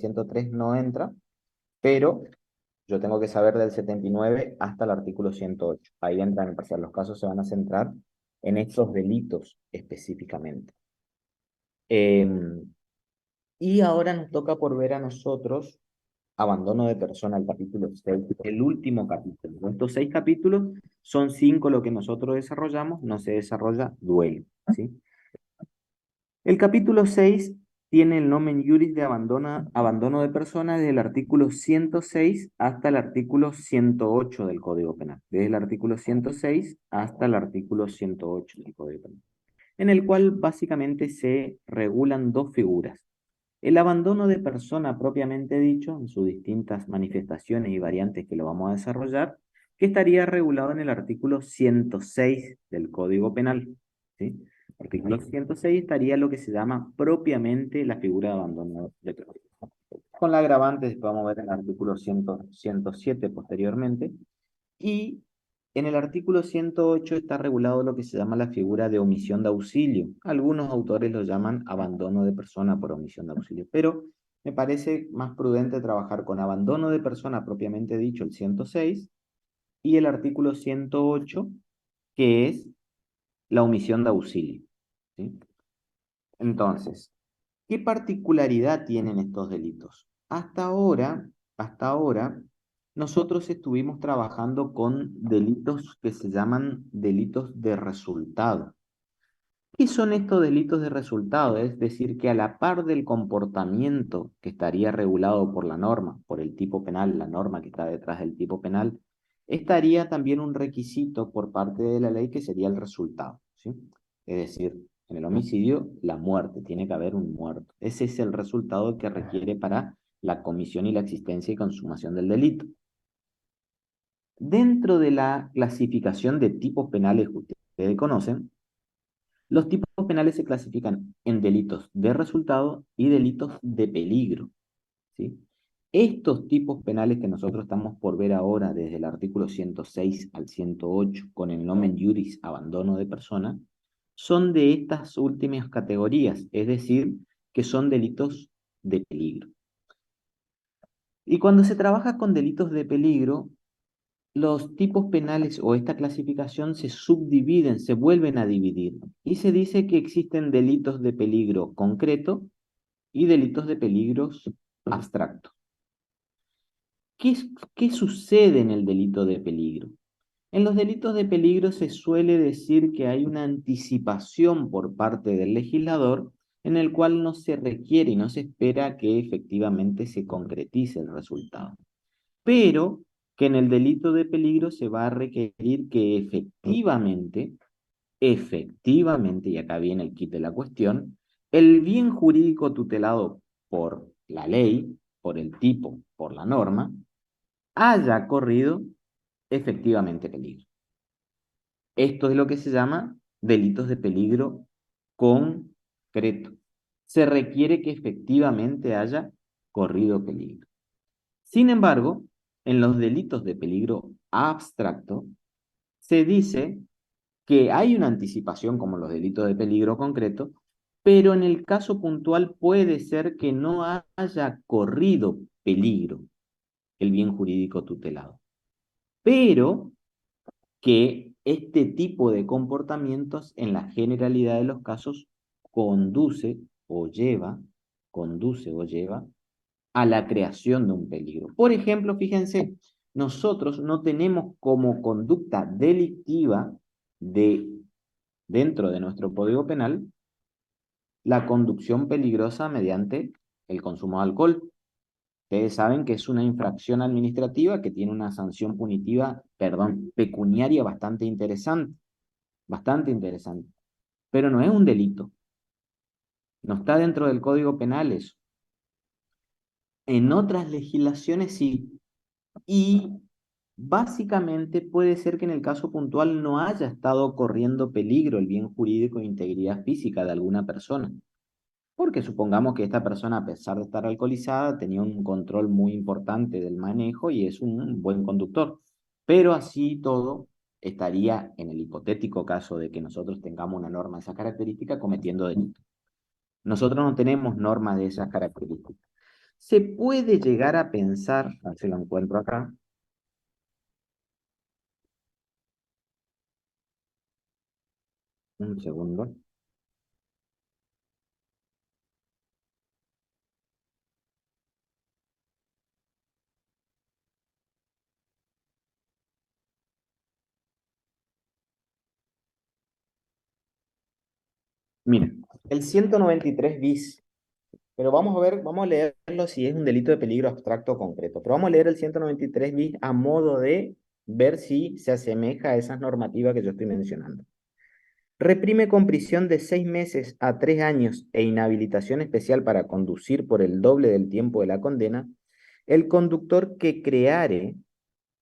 103 no entra, pero yo tengo que saber del 79 hasta el artículo 108. Ahí entran en parcial. Los casos se van a centrar en estos delitos específicamente. Y ahora nos toca por ver a nosotros abandono de persona, el capítulo 6, el último capítulo. Estos 6 capítulos son 5 lo que nosotros desarrollamos, no se desarrolla duelo, ¿sí? El capítulo 6 tiene el nomen juris de abandono de persona desde el artículo 106 hasta el artículo 108 del Código Penal. Desde el artículo 106 hasta el artículo 108 del Código Penal, en el cual básicamente se regulan dos figuras. El abandono de persona propiamente dicho, en sus distintas manifestaciones y variantes que lo vamos a desarrollar, que estaría regulado en el artículo 106 del Código Penal, ¿sí? Artículo 106 estaría lo que se llama propiamente la figura de abandono de persona. Con la agravante, después vamos a ver en el artículo 107 posteriormente, y en el artículo 108 está regulado lo que se llama la figura de omisión de auxilio. Algunos autores lo llaman abandono de persona por omisión de auxilio, pero me parece más prudente trabajar con abandono de persona propiamente dicho, el 106, y el artículo 108, que es la omisión de auxilio, ¿sí? Entonces, ¿qué particularidad tienen estos delitos? Hasta ahora, nosotros estuvimos trabajando con delitos que se llaman delitos de resultado. ¿Qué son estos delitos de resultado? Es decir, que a la par del comportamiento que estaría regulado por la norma, por el tipo penal, la norma que está detrás del tipo penal, estaría también un requisito por parte de la ley que sería el resultado, ¿sí? Es decir, en el homicidio, la muerte, tiene que haber un muerto. Ese es el resultado que requiere para la comisión y la existencia y consumación del delito. Dentro de la clasificación de tipos penales que ustedes conocen, los tipos penales se clasifican en delitos de resultado y delitos de peligro, ¿sí? Estos tipos penales que nosotros estamos por ver ahora desde el artículo 106 al 108 con el nomen juris abandono de persona, son de estas últimas categorías, es decir, que son delitos de peligro. Y cuando se trabaja con delitos de peligro, los tipos penales o esta clasificación se subdividen, se vuelven a dividir y se dice que existen delitos de peligro concreto y delitos de peligros abstractos. ¿Qué sucede en el delito de peligro? En los delitos de peligro se suele decir que hay una anticipación por parte del legislador en el cual no se requiere y no se espera que efectivamente se concretice el resultado, pero que en el delito de peligro se va a requerir que efectivamente, y acá viene el kit de la cuestión, el bien jurídico tutelado por la ley, por el tipo, por la norma, haya corrido efectivamente peligro. Esto es lo que se llama delitos de peligro concreto. Se requiere que efectivamente haya corrido peligro. Sin embargo, en los delitos de peligro abstracto, se dice que hay una anticipación como los delitos de peligro concreto, pero en el caso puntual puede ser que no haya corrido peligro el bien jurídico tutelado, pero que este tipo de comportamientos en la generalidad de los casos conduce o lleva, conduce o lleva a la creación de un peligro. Por ejemplo, fíjense, nosotros no tenemos como conducta delictiva dentro de nuestro Código Penal la conducción peligrosa mediante el consumo de alcohol. Ustedes saben que es una infracción administrativa que tiene una sanción punitiva, perdón, pecuniaria bastante interesante, pero no es un delito, no está dentro del Código Penal eso. En otras legislaciones sí, y básicamente puede ser que en el caso puntual no haya estado corriendo peligro el bien jurídico e integridad física de alguna persona, porque supongamos que esta persona, a pesar de estar alcoholizada, tenía un control muy importante del manejo y es un buen conductor, pero así todo estaría, en el hipotético caso de que nosotros tengamos una norma de esa característica, cometiendo delito. Nosotros no tenemos normas de esas características. Se puede llegar a pensar, a ver si lo encuentro acá, un segundo. Miren, el 193 bis, pero vamos a ver, vamos a leerlo si es un delito de peligro abstracto o concreto, pero vamos a leer el 193 bis a modo de ver si se asemeja a esas normativas que yo estoy mencionando. Reprime con prisión de 6 meses a 3 años e inhabilitación especial para conducir por el doble del tiempo de la condena el conductor que creare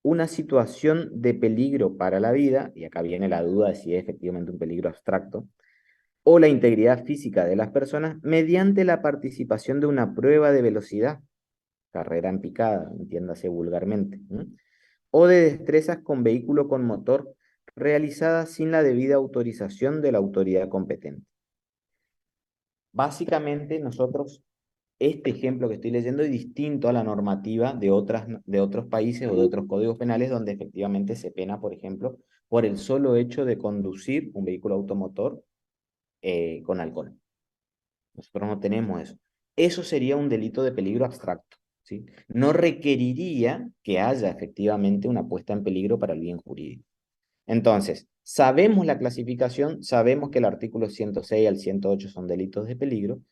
una situación de peligro para la vida, y acá viene la duda de si es efectivamente un peligro abstracto, o la integridad física de las personas mediante la participación de una prueba de velocidad, carrera en picada, entiéndase vulgarmente, ¿m? O de destrezas con vehículo con motor realizada sin la debida autorización de la autoridad competente. Básicamente, nosotros, este ejemplo que estoy leyendo es distinto a la normativa de otros países o de otros códigos penales donde efectivamente se pena, por ejemplo, por el solo hecho de conducir un vehículo automotor con alcohol. Nosotros no tenemos eso. Eso sería un delito de peligro abstracto, ¿sí? No requeriría que haya efectivamente una puesta en peligro para el bien jurídico. Entonces, sabemos la clasificación, sabemos que el artículo 106 al 108 son delitos de peligro,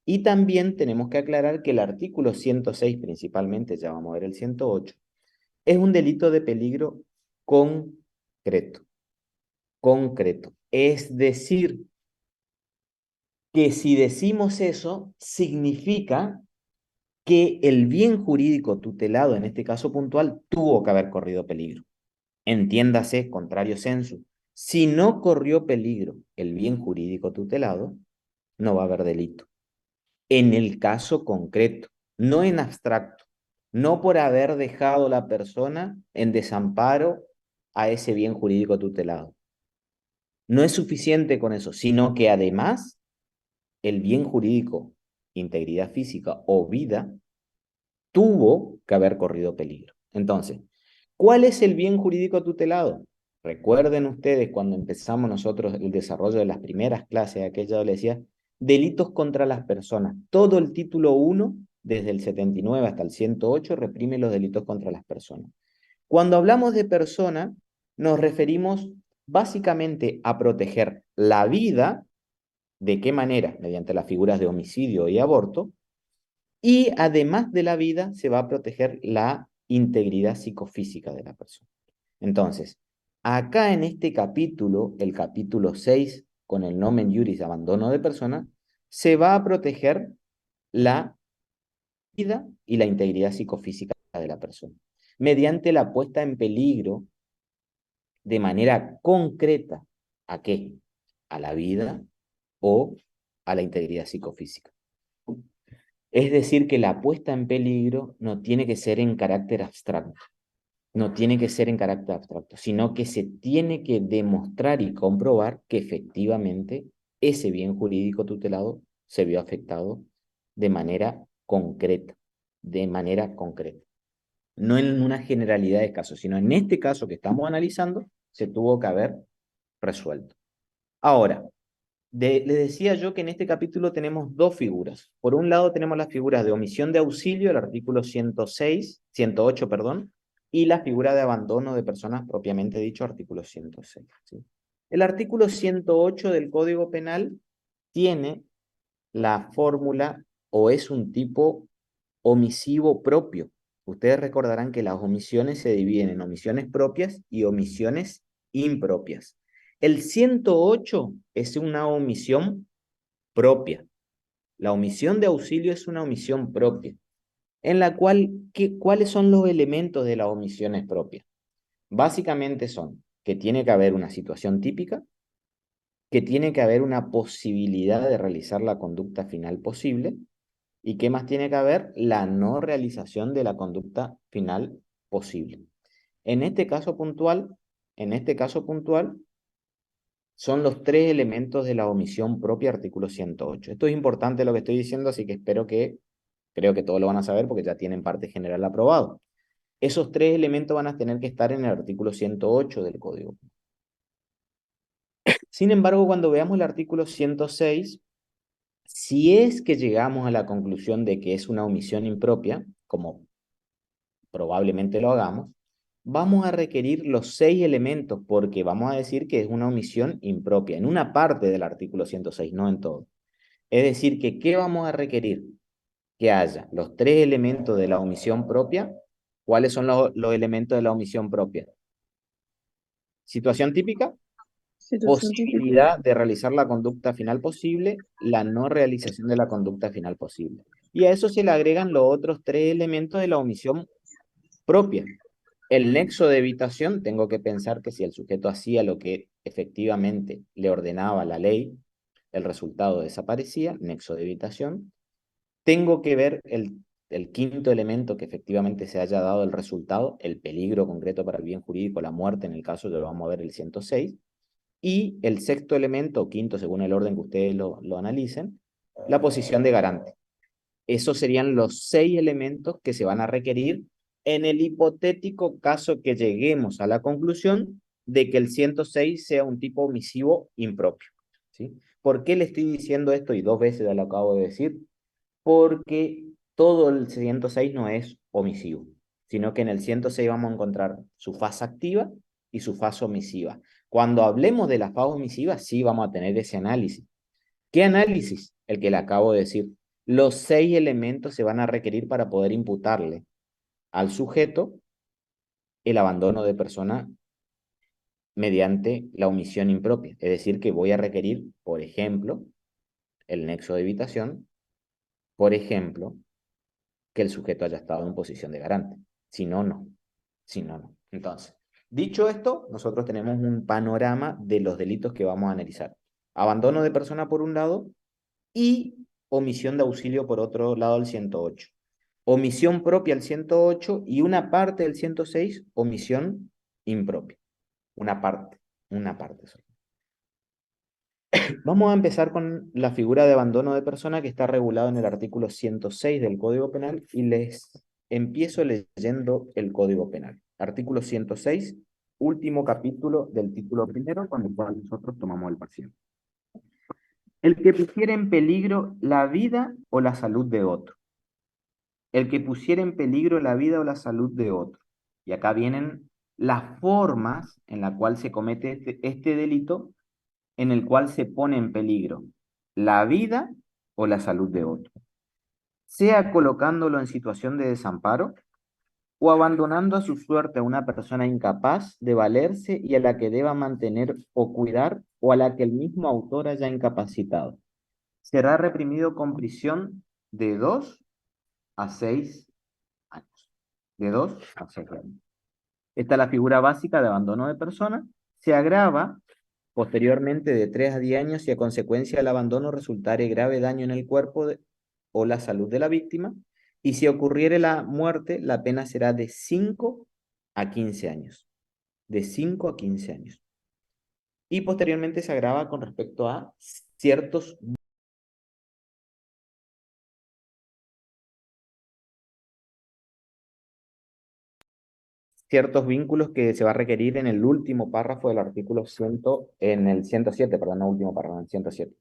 y también tenemos que aclarar que el artículo 106 principalmente, ya vamos a ver el 108, es un delito de peligro concreto, concreto. Es decir, que si decimos eso, significa que el bien jurídico tutelado, en este caso puntual, tuvo que haber corrido peligro. Entiéndase, contrario sensu. Si no corrió peligro el bien jurídico tutelado, no va a haber delito. En el caso concreto, no en abstracto, no por haber dejado la persona en desamparo a ese bien jurídico tutelado. No es suficiente con eso, sino que además el bien jurídico, integridad física o vida, tuvo que haber corrido peligro. Entonces, ¿cuál es el bien jurídico tutelado? Recuerden ustedes cuando empezamos nosotros el desarrollo de las primeras clases, aquella les decía, delitos contra las personas. Todo el título 1, desde el 79 hasta el 108, reprime los delitos contra las personas. Cuando hablamos de persona, nos referimos básicamente a proteger la vida. ¿De qué manera? Mediante las figuras de homicidio y aborto, y además de la vida, se va a proteger la integridad psicofísica de la persona. Entonces, acá en este capítulo, el capítulo 6, con el nomen juris abandono de persona, se va a proteger la vida y la integridad psicofísica de la persona, mediante la puesta en peligro de manera concreta. ¿A qué? A la vida o a la integridad psicofísica. Es decir, que la puesta en peligro no tiene que ser en carácter abstracto, no tiene que ser en carácter abstracto, sino que se tiene que demostrar y comprobar que efectivamente ese bien jurídico tutelado se vio afectado de manera concreta, de manera concreta. No en una generalidad de casos, sino en este caso que estamos analizando, se tuvo que haber resuelto. Ahora, les decía yo que en este capítulo tenemos dos figuras. Por un lado tenemos las figuras de omisión de auxilio, el artículo 106, 108, perdón, y la figura de abandono de personas propiamente dicho, artículo 106. ¿Sí? El artículo 108 del Código Penal tiene la fórmula o es un tipo omisivo propio. Ustedes recordarán que las omisiones se dividen en omisiones propias y omisiones impropias. El 108 es una omisión propia. La omisión de auxilio es una omisión propia, en la cual, ¿cuáles son los elementos de las omisiones propias? Básicamente son que tiene que haber una situación típica, que tiene que haber una posibilidad de realizar la conducta final posible, y qué más tiene que haber, la no realización de la conducta final posible. En este caso puntual, en este caso puntual, son los tres elementos de la omisión propia, artículo 108. Esto es importante lo que estoy diciendo, así que espero que Creo que todos lo van a saber porque ya tienen parte general aprobado. Esos tres elementos van a tener que estar en el artículo 108 del Código. Sin embargo, cuando veamos el artículo 106, si es que llegamos a la conclusión de que es una omisión impropia, como probablemente lo hagamos, vamos a requerir los 6 elementos porque vamos a decir que es una omisión impropia en una parte del artículo 106, no en todo. Es decir, que ¿qué vamos a requerir? Que haya los 3 elementos de la omisión propia. ¿Cuáles son los elementos de la omisión propia? Situación típica, Situación típica. posibilidad de realizar la conducta final posible, la no realización de la conducta final posible. Y a eso se le agregan los otros 3 elementos de la omisión propia. El nexo de evitación, tengo que pensar que si el sujeto hacía lo que efectivamente le ordenaba la ley, el resultado desaparecía, nexo de evitación. Tengo que ver el quinto elemento que efectivamente se haya dado el resultado, el peligro concreto para el bien jurídico, la muerte en el caso de lo vamos a ver el 106. Y el sexto elemento, o quinto según el orden que ustedes lo analicen, la posición de garante. Esos serían los 6 elementos que se van a requerir en el hipotético caso que lleguemos a la conclusión de que el 106 sea un tipo omisivo impropio. ¿Sí? ¿Por qué le estoy diciendo esto? Y 2 veces ya lo acabo de decir. Porque todo el 106 no es omisivo, sino que en el 106 vamos a encontrar su fase activa y su fase omisiva. Cuando hablemos de la fase omisiva, sí vamos a tener ese análisis. ¿Qué análisis? El que le acabo de decir. Los 6 elementos se van a requerir para poder imputarle al sujeto el abandono de persona mediante la omisión impropia. Es decir, que voy a requerir, por ejemplo, el nexo de evitación, por ejemplo, que el sujeto haya estado en posición de garante. Si no, no. Si no, no. Entonces, dicho esto, nosotros tenemos un panorama de los delitos que vamos a analizar. Abandono de persona por un lado y omisión de auxilio por otro lado al 108. Omisión propia al 108 y una parte del 106, omisión impropia. Una parte solo. Vamos a empezar con la figura de abandono de persona que está regulado en el artículo 106 del Código Penal y les empiezo leyendo el Código Penal. Artículo 106, último capítulo del título primero, con el cual nosotros tomamos el parcial. El que pusiera en peligro la vida o la salud de otro. El que pusiera en peligro la vida o la salud de otro. Y acá vienen las formas en las cuales se comete este delito en el cual se pone en peligro la vida o la salud de otro, sea colocándolo en situación de desamparo o abandonando a su suerte a una persona incapaz de valerse y a la que deba mantener o cuidar o a la que el mismo autor haya incapacitado. Será reprimido con prisión de 2 a 6 años. De 2 a 6 años. Esta es la figura básica de abandono de persona. Se agrava posteriormente de 3 a 10 años si a consecuencia del abandono resultare grave daño en el cuerpo o la salud de la víctima. Y si ocurriere la muerte, la pena será de 5 a 15 años. De 5 a 15 años. Y posteriormente se agrava con respecto a ciertos vínculos que se va a requerir en el último párrafo del artículo 100, en el 107, perdón, no último párrafo, en el 107.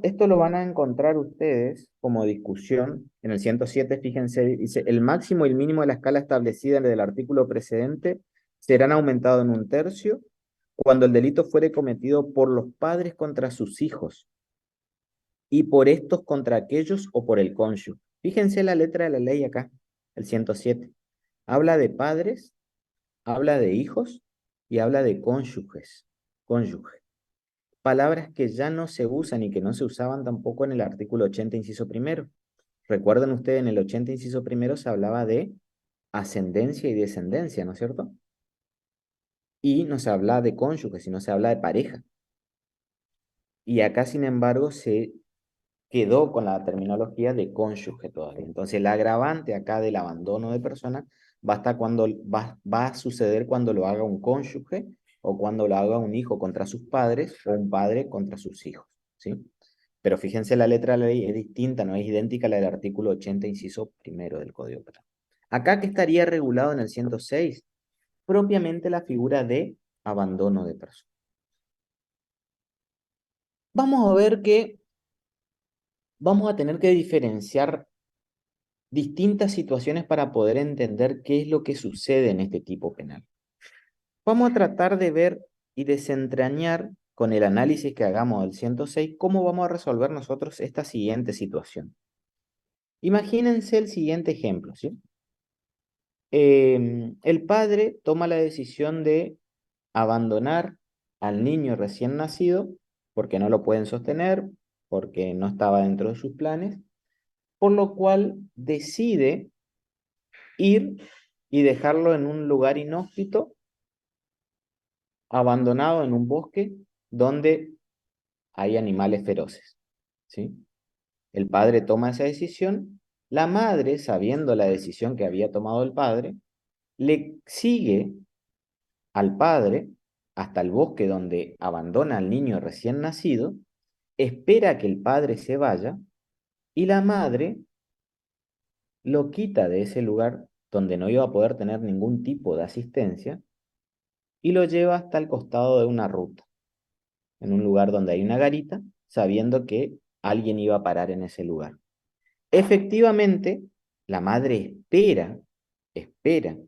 Esto lo van a encontrar ustedes como discusión en el 107, fíjense, dice, el máximo y el mínimo de la escala establecida en el artículo precedente serán aumentados en 1/3 cuando el delito fuere cometido por los padres contra sus hijos y por estos contra aquellos o por el cónyuge. Fíjense la letra de la ley acá, el 107. Habla de padres, habla de hijos y habla de cónyuges. Cónyuge. Palabras que ya no se usan y que no se usaban tampoco en el artículo 80, inciso primero. Recuerden ustedes, en el 80, inciso primero, se hablaba de ascendencia y descendencia, ¿no es cierto? Y no se habla de cónyuge, sino se habla de pareja. Y acá, sin embargo, se quedó con la terminología de cónyuge todavía. Entonces, el agravante acá del abandono de personas va a suceder cuando lo haga un cónyuge o cuando lo haga un hijo contra sus padres o un padre contra sus hijos, ¿sí? Pero fíjense, la letra de la ley es distinta, no es idéntica a la del artículo 80, inciso primero del Código Penal. Acá, ¿qué estaría regulado en el 106? Propiamente la figura de abandono de persona. Vamos a ver que vamos a tener que diferenciar distintas situaciones para poder entender qué es lo que sucede en este tipo penal. Vamos a tratar de ver y desentrañar con el análisis que hagamos del 106 cómo vamos a resolver nosotros esta siguiente situación. Imagínense el siguiente ejemplo, ¿sí? El padre toma la decisión de abandonar al niño recién nacido porque no lo pueden sostener, porque no estaba dentro de sus planes, por lo cual decide ir y dejarlo en un lugar inhóspito, abandonado en un bosque donde hay animales feroces, ¿sí? El padre toma esa decisión, la madre, sabiendo la decisión que había tomado el padre, le sigue al padre hasta el bosque donde abandona al niño recién nacido, espera que el padre se vaya y la madre lo quita de ese lugar donde no iba a poder tener ningún tipo de asistencia y lo lleva hasta el costado de una ruta, en un lugar donde hay una garita, sabiendo que alguien iba a parar en ese lugar. Efectivamente, la madre espera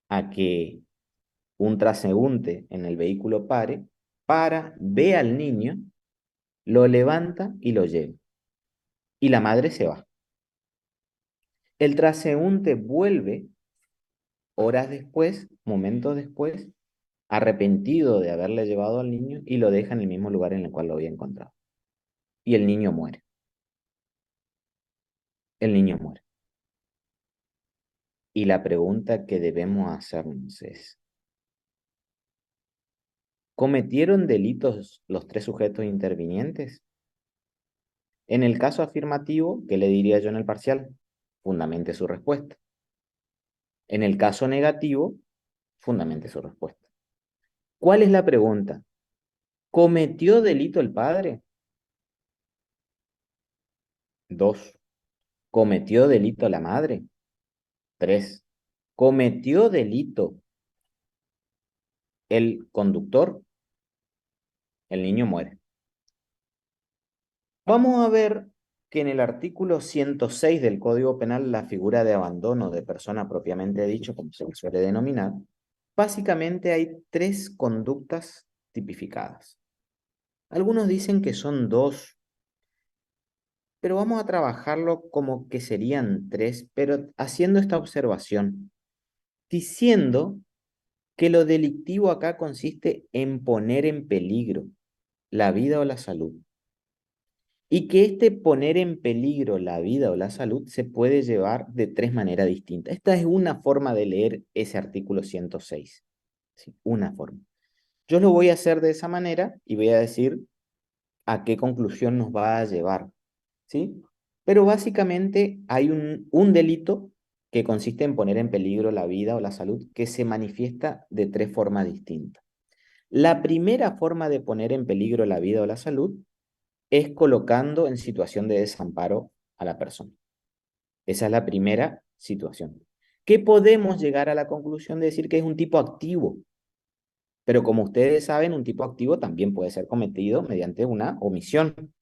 a que un transeúnte en el vehículo ve al niño, lo levanta y lo lleva. Y la madre se va. El transeúnte vuelve horas después, momentos después, arrepentido de haberle llevado al niño y lo deja en el mismo lugar en el cual lo había encontrado. Y el niño muere. El niño muere. Y la pregunta que debemos hacernos es, ¿cometieron delitos los tres sujetos intervinientes? En el caso afirmativo, ¿qué le diría yo en el parcial? Fundamente su respuesta. En el caso negativo, fundamente su respuesta. ¿Cuál es la pregunta? ¿Cometió delito el padre? 2. ¿Cometió delito la madre? 3. ¿Cometió delito el conductor? El niño muere. Vamos a ver que en el artículo 106 del Código Penal, la figura de abandono de persona propiamente dicho, como se le suele denominar, básicamente hay tres conductas tipificadas. Algunos dicen que son dos, pero vamos a trabajarlo como que serían tres, pero haciendo esta observación, diciendo que lo delictivo acá consiste en poner en peligro la vida o la salud. Y que este poner en peligro la vida o la salud se puede llevar de tres maneras distintas. Esta es una forma de leer ese artículo 106. ¿Sí? Una forma. Yo lo voy a hacer de esa manera y voy a decir a qué conclusión nos va a llevar. ¿Sí? Pero básicamente hay un delito que consiste en poner en peligro la vida o la salud que se manifiesta de tres formas distintas. La primera forma de poner en peligro la vida o la salud es colocando en situación de desamparo a la persona. Esa es la primera situación. Que podemos llegar a la conclusión de decir que es un tipo activo, pero como ustedes saben, un tipo activo también puede ser cometido mediante una omisión.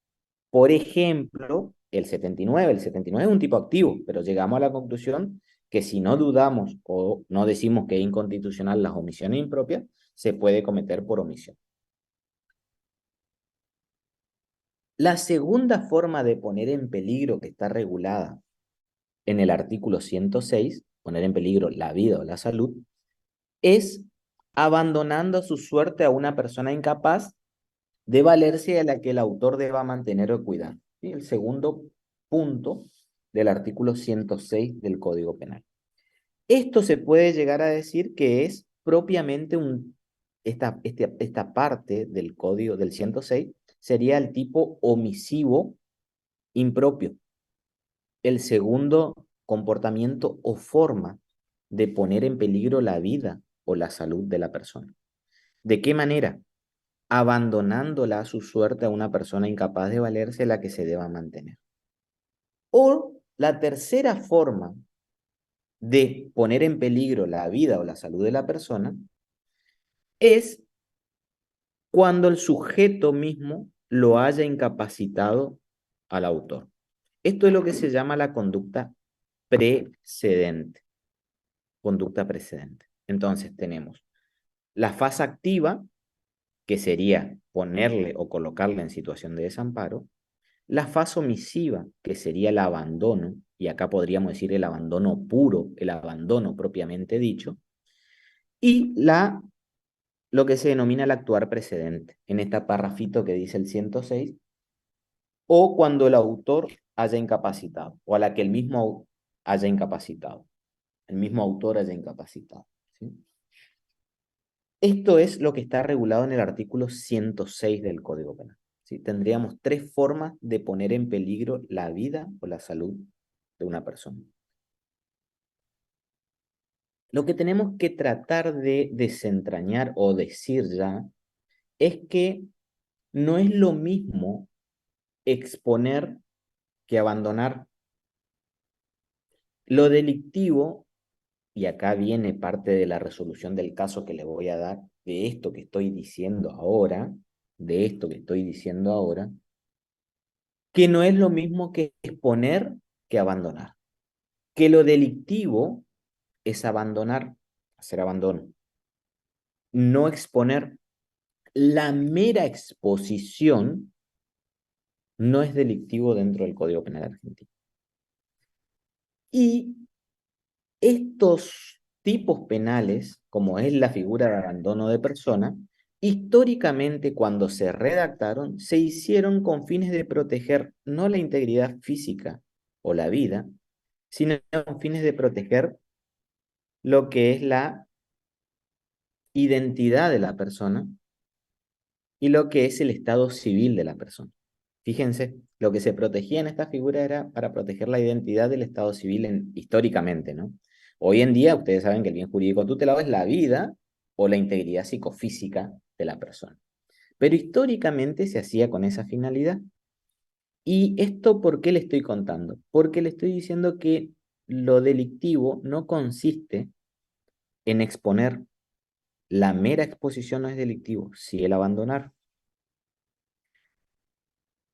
Por ejemplo, el 79 es un tipo activo, pero llegamos a la conclusión que si no dudamos o no decimos que es inconstitucional las omisiones impropias, se puede cometer por omisión. La segunda forma de poner en peligro que está regulada en el artículo 106, poner en peligro la vida o la salud, es abandonando su suerte a una persona incapaz de valerse de la que el autor deba mantener o cuidar. ¿Sí? El segundo punto del artículo 106 del Código Penal. Esto se puede llegar a decir que es propiamente esta parte del Código del 106 sería el tipo omisivo impropio. El segundo comportamiento o forma de poner en peligro la vida o la salud de la persona. ¿De qué manera? abandonándola a su suerte a una persona incapaz de valerse la que se deba mantener. O la tercera forma de poner en peligro la vida o la salud de la persona es cuando el sujeto mismo lo haya incapacitado al autor. Esto es lo que se llama la conducta precedente. Conducta precedente. Entonces tenemos la fase activa, que sería ponerle o colocarle en situación de desamparo, la fase omisiva, que sería el abandono, y acá podríamos decir el abandono puro, el abandono propiamente dicho, y lo que se denomina el actuar precedente, en este parrafito que dice el 106, o cuando el autor haya incapacitado, o a la que el mismo haya incapacitado, el mismo autor haya incapacitado. ¿Sí? Esto es lo que está regulado en el artículo 106 del Código Penal. ¿Sí? Tendríamos tres formas de poner en peligro la vida o la salud de una persona. Lo que tenemos que tratar de desentrañar o decir ya es que no es lo mismo exponer que abandonar. Lo delictivo, y acá viene parte de la resolución del caso que le voy a dar, de esto que estoy diciendo ahora, de esto que estoy diciendo ahora, que no es lo mismo que exponer que abandonar. Que lo delictivo es abandonar, hacer abandono. No exponer. La mera exposición no es delictivo dentro del Código Penal argentino. Y estos tipos penales, como es la figura de abandono de persona, históricamente cuando se redactaron, se hicieron con fines de proteger no la integridad física o la vida, sino con fines de proteger lo que es la identidad de la persona y lo que es el estado civil de la persona. Fíjense, lo que se protegía en esta figura era para proteger la identidad del estado civil históricamente, ¿no? Hoy en día, ustedes saben que el bien jurídico tutelado es la vida o la integridad psicofísica de la persona. Pero históricamente se hacía con esa finalidad. ¿Y esto por qué le estoy contando? Porque le estoy diciendo que lo delictivo no consiste en exponer. La mera exposición no es delictivo, sí el abandonar.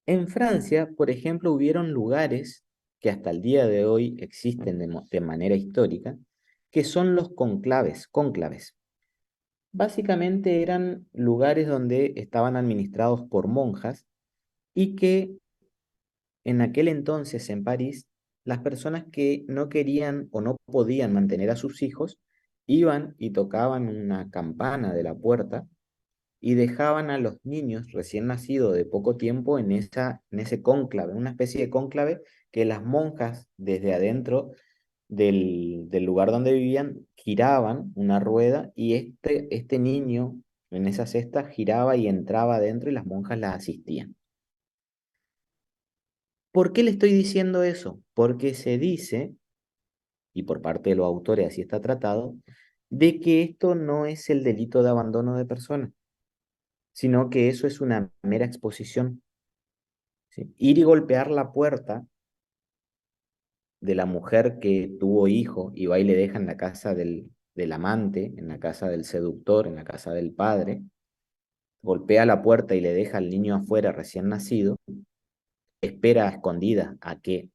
En Francia, por ejemplo, hubieron lugares que hasta el día de hoy existen de manera histórica, que son los cónclaves. Básicamente eran lugares donde estaban administrados por monjas y que en aquel entonces en París, las personas que no querían o no podían mantener a sus hijos, iban y tocaban una campana de la puerta y dejaban a los niños recién nacidos de poco tiempo en ese cónclave, una especie de cónclave que las monjas desde adentro del lugar donde vivían giraban una rueda y este niño en esa cesta giraba y entraba adentro y las monjas las asistían. ¿Por qué le estoy diciendo eso? Porque se dice, y por parte de los autores así está tratado, de que esto no es el delito de abandono de persona, sino que eso es una mera exposición. ¿Sí? Ir y golpear la puerta de la mujer que tuvo hijo y va y le deja en la casa del amante, en la casa del seductor, en la casa del padre, golpea la puerta y le deja al niño afuera recién nacido, espera a escondida a que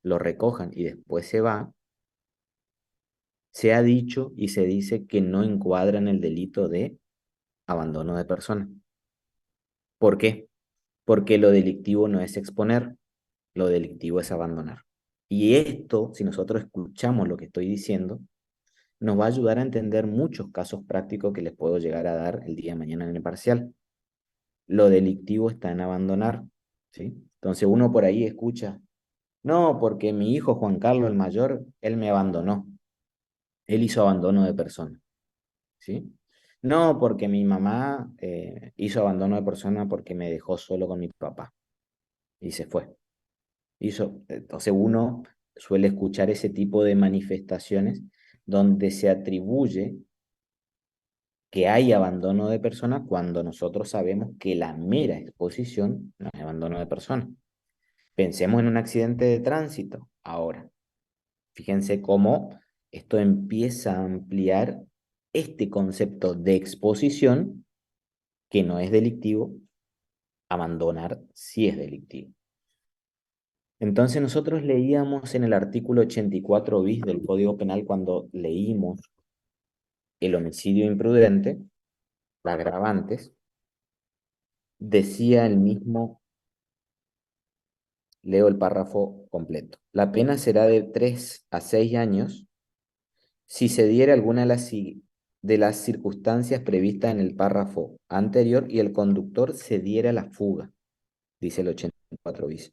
lo recojan y después se va, se ha dicho y se dice que no encuadra en el delito de abandono de persona. ¿Por qué? Porque lo delictivo no es exponer, lo delictivo es abandonar. Y esto, si nosotros escuchamos lo que estoy diciendo, nos va a ayudar a entender muchos casos prácticos que les puedo llegar a dar el día de mañana en el parcial. Lo delictivo está en abandonar, ¿sí? Entonces uno por ahí escucha, no, porque mi hijo Juan Carlos el mayor, él me abandonó, él hizo abandono de persona, ¿sí? No, porque mi mamá hizo abandono de persona porque me dejó solo con mi papá y se fue. Entonces uno suele escuchar ese tipo de manifestaciones donde se atribuye que hay abandono de persona cuando nosotros sabemos que la mera exposición no es abandono de persona. Pensemos en un accidente de tránsito ahora. Fíjense cómo esto empieza a ampliar este concepto de exposición, que no es delictivo. Abandonar sí es delictivo. Entonces nosotros leíamos en el artículo 84 bis del Código Penal, cuando leímos el homicidio imprudente, las agravantes, decía el mismo, leo el párrafo completo: la pena será de 3 a 6 años si se diera alguna de las circunstancias previstas en el párrafo anterior y el conductor se diera la fuga, dice el 84 bis.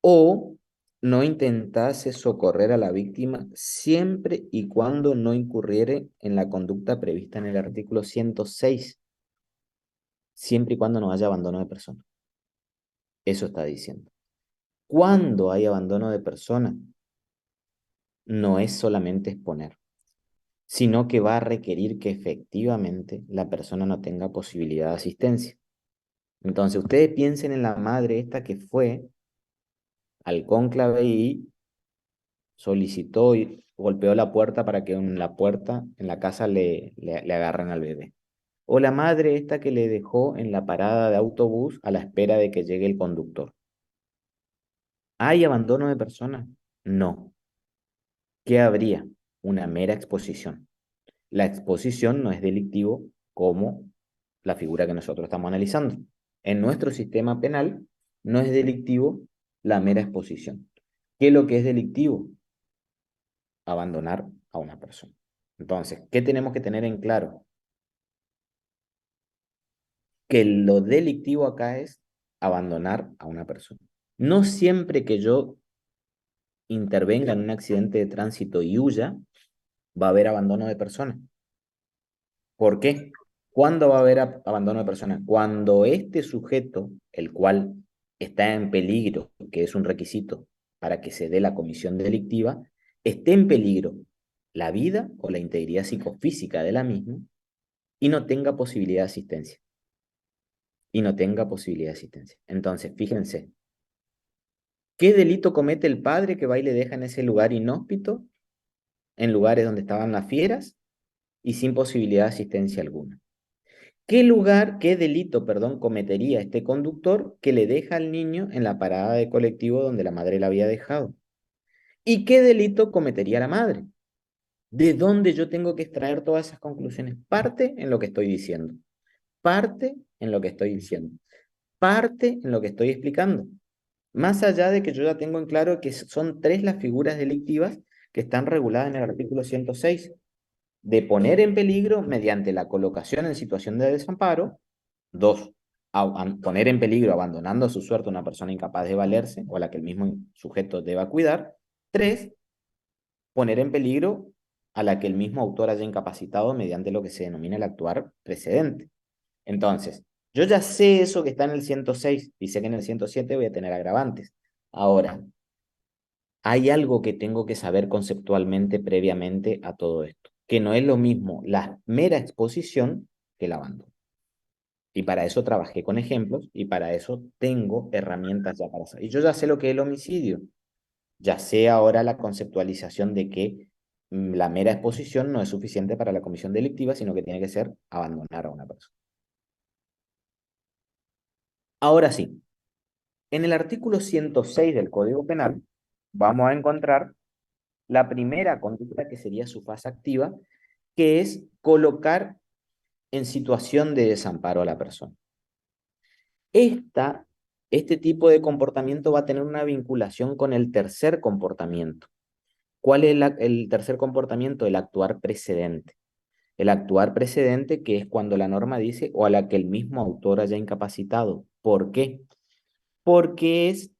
O no intentase socorrer a la víctima siempre y cuando no incurriere en la conducta prevista en el artículo 106, siempre y cuando no haya abandono de persona. Eso está diciendo. Cuando hay abandono de persona, no es solamente exponer, sino que va a requerir que efectivamente la persona no tenga posibilidad de asistencia. Entonces, ustedes piensen en la madre esta que fue al cónclave y solicitó y golpeó la puerta para que en la puerta, en la casa, le agarren al bebé. O la madre esta que le dejó en la parada de autobús a la espera de que llegue el conductor. ¿Hay abandono de personas? No. ¿Qué habría? Una mera exposición. La exposición no es delictivo como la figura que nosotros estamos analizando. En nuestro sistema penal no es delictivo la mera exposición. ¿Qué es lo que es delictivo? Abandonar a una persona. Entonces, ¿qué tenemos que tener en claro? Que lo delictivo acá es abandonar a una persona. No siempre que yo intervenga en un accidente de tránsito y huya, va a haber abandono de persona. ¿Por qué? ¿Cuándo va a haber abandono de persona? Cuando este sujeto, el cual está en peligro, que es un requisito para que se dé la comisión delictiva, esté en peligro la vida o la integridad psicofísica de la misma y no tenga posibilidad de asistencia. Y no tenga posibilidad de asistencia. Entonces, fíjense, ¿qué delito comete el padre que va y le deja en ese lugar inhóspito, en lugares donde estaban las fieras y sin posibilidad de asistencia alguna? ¿Qué delito, perdón, cometería este conductor que le deja al niño en la parada de colectivo donde la madre la había dejado? ¿Y qué delito cometería la madre? ¿De dónde yo tengo que extraer todas esas conclusiones? Parte en lo que estoy diciendo. Parte en lo que estoy diciendo. Parte en lo que estoy explicando. Más allá de que yo ya tengo en claro que son 3 las figuras delictivas que están reguladas en el artículo 106: de poner en peligro mediante la colocación en situación de desamparo; 2, poner en peligro abandonando a su suerte a una persona incapaz de valerse o a la que el mismo sujeto deba cuidar; 3, poner en peligro a la que el mismo autor haya incapacitado mediante lo que se denomina el actuar precedente. Entonces, yo ya sé eso que está en el 106 y sé que en el 107 voy a tener agravantes. Ahora, hay algo que tengo que saber conceptualmente previamente a todo esto, que no es lo mismo la mera exposición que el abandono. Y para eso trabajé con ejemplos y para eso tengo herramientas ya para hacer. Y yo ya sé lo que es el homicidio. Ya sé ahora la conceptualización de que la mera exposición no es suficiente para la comisión delictiva, sino que tiene que ser abandonar a una persona. Ahora sí, en el artículo 106 del Código Penal vamos a encontrar la primera conducta, que sería su fase activa, que es colocar en situación de desamparo a la persona. Este tipo de comportamiento va a tener una vinculación con el tercer comportamiento. ¿Cuál es el tercer comportamiento? El actuar precedente. El actuar precedente, que es cuando la norma dice o a la que el mismo autor haya incapacitado. ¿Por qué? Porque es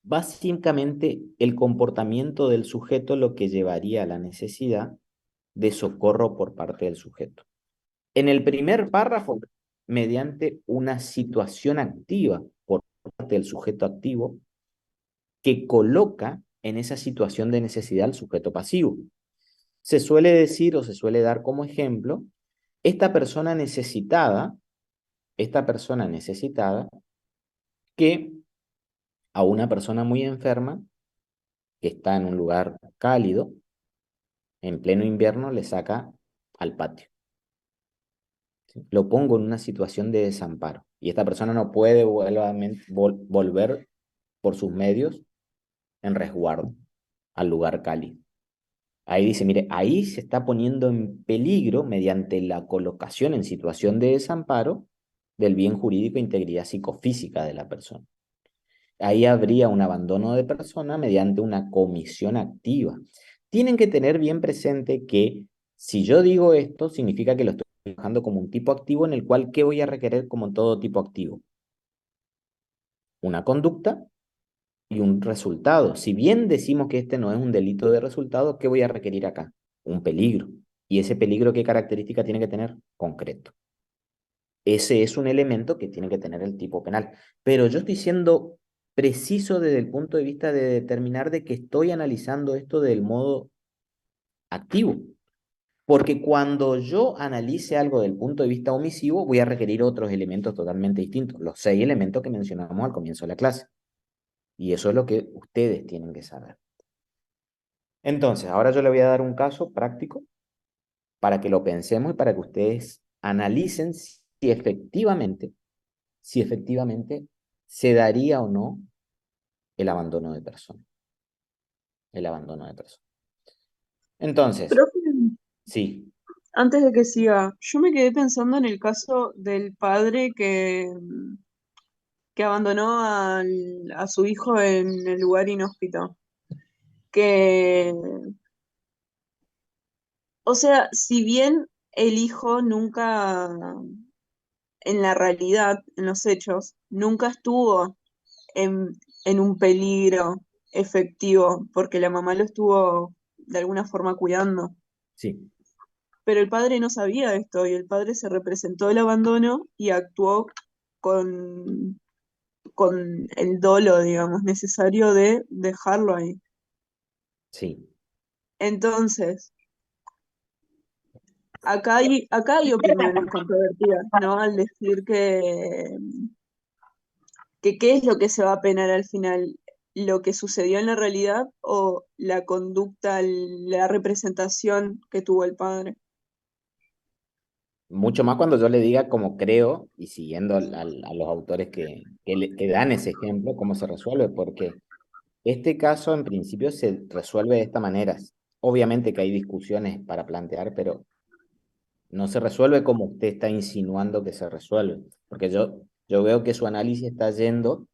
básicamente el comportamiento del sujeto lo que llevaría a la necesidad de socorro por parte del sujeto. En el primer párrafo, mediante una situación activa por parte del sujeto activo que coloca en esa situación de necesidad al sujeto pasivo. Se suele decir o se suele dar como ejemplo esta persona necesitada, esta persona necesitada que a una persona muy enferma que está en un lugar cálido, en pleno invierno, le saca al patio. ¿Sí? Lo pongo en una situación de desamparo y esta persona no puede volver por sus medios en resguardo al lugar cálido. Ahí dice, mire, ahí se está poniendo en peligro mediante la colocación en situación de desamparo del bien jurídico e integridad psicofísica de la persona. Ahí habría un abandono de persona mediante una comisión activa. Tienen que tener bien presente que si yo digo esto, significa que lo estoy trabajando como un tipo activo en el cual, ¿qué voy a requerir como todo tipo activo? Una conducta y un resultado. Si bien decimos que este no es un delito de resultado, ¿qué voy a requerir acá? Un peligro. ¿Y ese peligro qué característica tiene que tener? Concreto. Ese es un elemento que tiene que tener el tipo penal. Pero yo estoy siendo preciso desde el punto de vista de determinar de que estoy analizando esto del modo activo. Porque cuando yo analice algo del punto de vista omisivo, voy a requerir otros elementos totalmente distintos, los 6 elementos que mencionamos al comienzo de la clase. Y eso es lo que ustedes tienen que saber. Entonces, ahora yo le voy a dar un caso práctico para que lo pensemos y para que ustedes analicen si efectivamente se daría o no el abandono de persona. El abandono de persona. Entonces, Profe, sí, antes de que siga, yo me quedé pensando en el caso del padre que abandonó a su hijo en el lugar inhóspito. Que, o sea, si bien el hijo nunca, en la realidad, en los hechos, nunca estuvo en un peligro efectivo, porque la mamá lo estuvo de alguna forma cuidando. sí, Pero el padre no sabía esto y el padre se representó el abandono y actuó con, con el dolo, digamos, necesario de dejarlo ahí. sí. Entonces, acá hay opiniones controvertidas, ¿no? Al decir que qué es lo que se va a penar al final, lo que sucedió en la realidad o la conducta, la representación que tuvo el padre. Mucho más cuando yo le diga como creo y siguiendo a los autores que dan ese ejemplo, cómo se resuelve, porque este caso en principio se resuelve de esta manera. Obviamente que hay discusiones para plantear, pero no se resuelve como usted está insinuando que se resuelve, porque yo veo que su análisis está yendo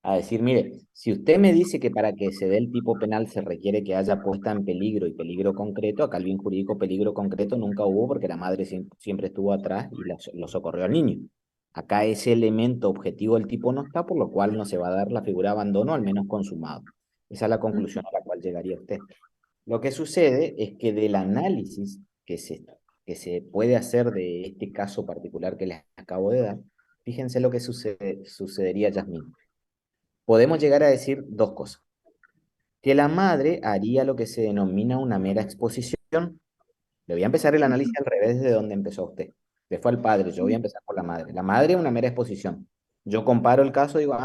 a decir, mire, si usted me dice que para que se dé el tipo penal se requiere que haya puesta en peligro y peligro concreto, acá el bien jurídico peligro concreto nunca hubo porque la madre siempre estuvo atrás y lo socorrió al niño. Acá ese elemento objetivo del tipo no está, por lo cual no se va a dar la figura de abandono, al menos consumado. Esa es la conclusión a la cual llegaría usted. Lo que sucede es que del análisis que se puede hacer de este caso particular que les acabo de dar, fíjense lo que sucedería, Yasmín. Podemos llegar a decir dos cosas. Que la madre haría lo que se denomina una mera exposición. Le voy a empezar el análisis al revés de donde empezó usted. Usted fue al padre, yo voy a empezar por la madre. La madre, una mera exposición. Yo comparo el caso y digo,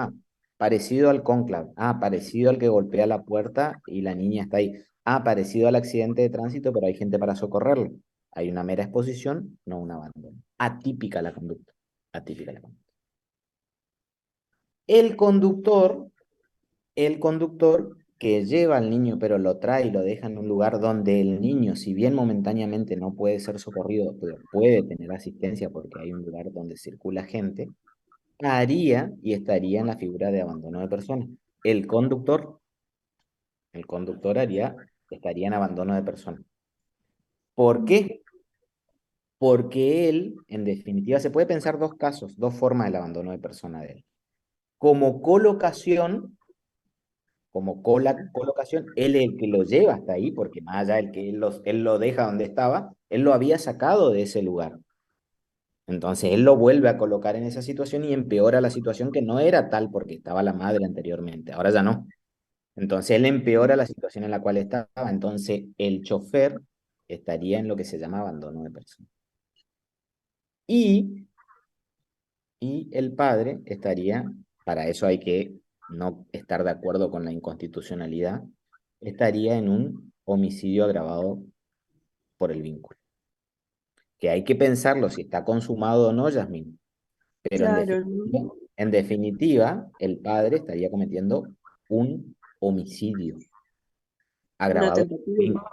parecido al cónclave. Parecido al que golpea la puerta y la niña está ahí. Parecido al accidente de tránsito, pero hay gente para socorrerlo. Hay una mera exposición, no un abandono. Atípica la conducta. Atípica la conducta. El conductor el conductor que lleva al niño, pero lo trae y lo deja en un lugar donde el niño, si bien momentáneamente no puede ser socorrido, pero puede tener asistencia porque hay un lugar donde circula gente, haría y estaría en la figura de abandono de personas. El conductor, el conductor estaría en abandono de personas. ¿Por qué? Porque él, en definitiva, se puede pensar dos casos, dos formas del abandono de persona de él. Como colocación como colocación, él es el que lo lleva hasta ahí, porque más allá del que él lo deja donde estaba, él lo había sacado de ese lugar. Entonces él lo vuelve a colocar en esa situación y empeora la situación que no era tal porque estaba la madre anteriormente, ahora ya no. Entonces él empeora la situación en la cual estaba, entonces el chofer estaría en lo que se llama abandono de persona. Y, y el padre estaría, para eso hay que no estar de acuerdo con la inconstitucionalidad, estaría en un homicidio agravado por el vínculo. Que hay que pensarlo si está consumado o no, Yasmín, pero Claro, ¿no? en definitiva, el padre estaría cometiendo un homicidio Una agravado por el tentativa. vínculo.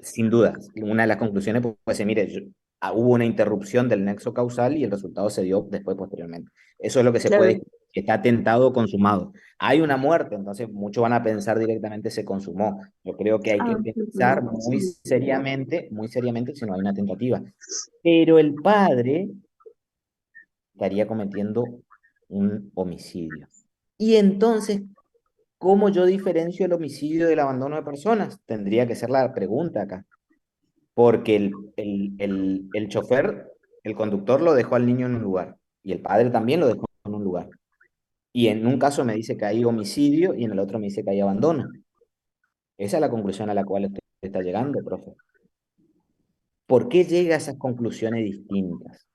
Sin duda, una de las conclusiones puede ser, mire, hubo una interrupción del nexo causal y el resultado se dio después, posteriormente. Eso es lo que se Claro. puede, está atentado o consumado. Hay una muerte, entonces muchos van a pensar directamente se consumó. Yo creo que hay que Ah, pensar sí. muy seriamente si no hay una tentativa. Pero el padre estaría cometiendo un homicidio. Y entonces, ¿cómo yo diferencio el homicidio del abandono de personas? Tendría que ser la pregunta acá. Porque el chofer, el conductor lo dejó al niño en un lugar y el padre también lo dejó en un lugar. Y en un caso me dice que hay homicidio y en el otro me dice que hay abandono. Esa es la conclusión a la cual usted está llegando, profe. ¿Por qué llega a esas conclusiones distintas?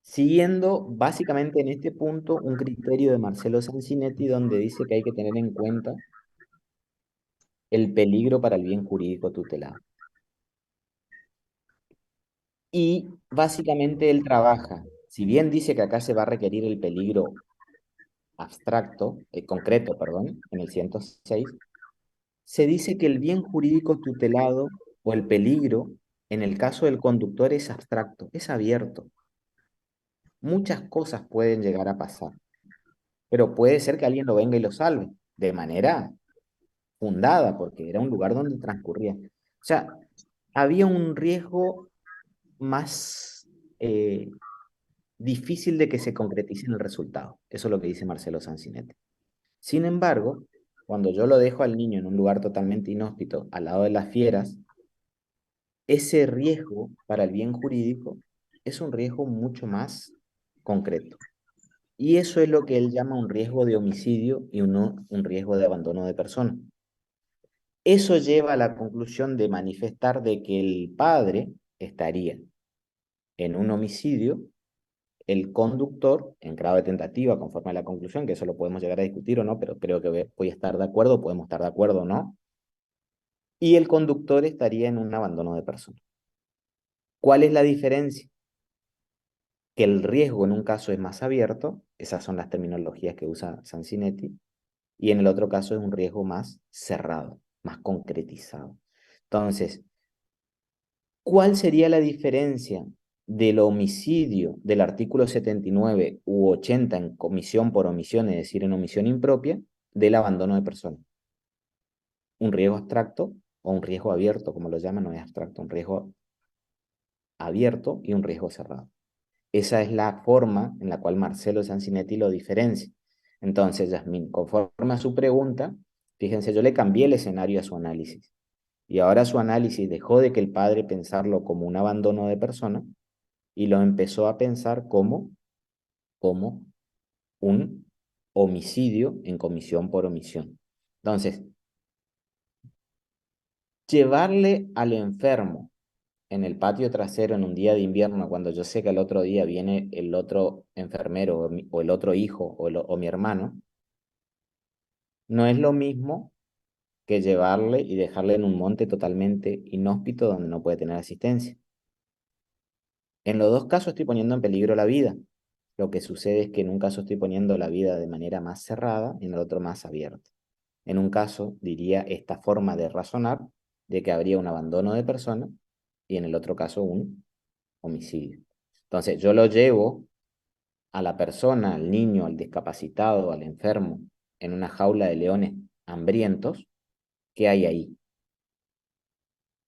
Siguiendo básicamente en este punto un criterio de Marcelo Sancinetti donde dice que hay que tener en cuenta el peligro para el bien jurídico tutelado. Y básicamente él trabaja, si bien dice que acá se va a requerir el peligro abstracto, concreto, perdón, en el 106, se dice que el bien jurídico tutelado o el peligro en el caso del conductor es abstracto, es abierto. Muchas cosas pueden llegar a pasar, pero puede ser que alguien lo venga y lo salve de manera fundada, porque era un lugar donde transcurría. O sea, había un riesgo más difícil de que se concretice en el resultado. Eso es lo que dice Marcelo Sancinetti. Sin embargo, cuando yo lo dejo al niño en un lugar totalmente inhóspito, al lado de las fieras, ese riesgo para el bien jurídico es un riesgo mucho más concreto. Y eso es lo que él llama un riesgo de homicidio y un riesgo de abandono de persona. Eso lleva a la conclusión de manifestar de que el padre estaría en un homicidio, el conductor en grado de tentativa, conforme a la conclusión, que eso lo podemos llegar a discutir o no, pero creo que voy a estar de acuerdo, podemos estar de acuerdo o no, y el conductor estaría en un abandono de persona. ¿Cuál es la diferencia? Que el riesgo en un caso es más abierto, esas son las terminologías que usa Sancinetti, y en el otro caso es un riesgo más cerrado, más concretizado. Entonces, ¿cuál sería la diferencia del homicidio del artículo 79 u 80 en comisión por omisión, es decir, en omisión impropia, del abandono de persona? Un riesgo abstracto o un riesgo abierto, como lo llaman, no es abstracto, un riesgo abierto y un riesgo cerrado. Esa es la forma en la cual Marcelo Sancinetti lo diferencia. Entonces, Yasmín, conforme a su pregunta, fíjense, yo le cambié el escenario a su análisis. Y ahora su análisis dejó de que el padre pensarlo como un abandono de persona y lo empezó a pensar como un homicidio en comisión por omisión. Entonces, llevarle al enfermo en el patio trasero en un día de invierno, cuando yo sé que al otro día viene el otro enfermero o el otro hijo o mi hermano, no es lo mismo que llevarle y dejarle en un monte totalmente inhóspito donde no puede tener asistencia. En los dos casos estoy poniendo en peligro la vida. Lo que sucede es que en un caso estoy poniendo la vida de manera más cerrada y en el otro más abierta. En un caso diría esta forma de razonar de que habría un abandono de persona y en el otro caso un homicidio. Entonces yo lo llevo a la persona, al niño, al discapacitado, al enfermo, en una jaula de leones hambrientos. ¿Qué hay ahí?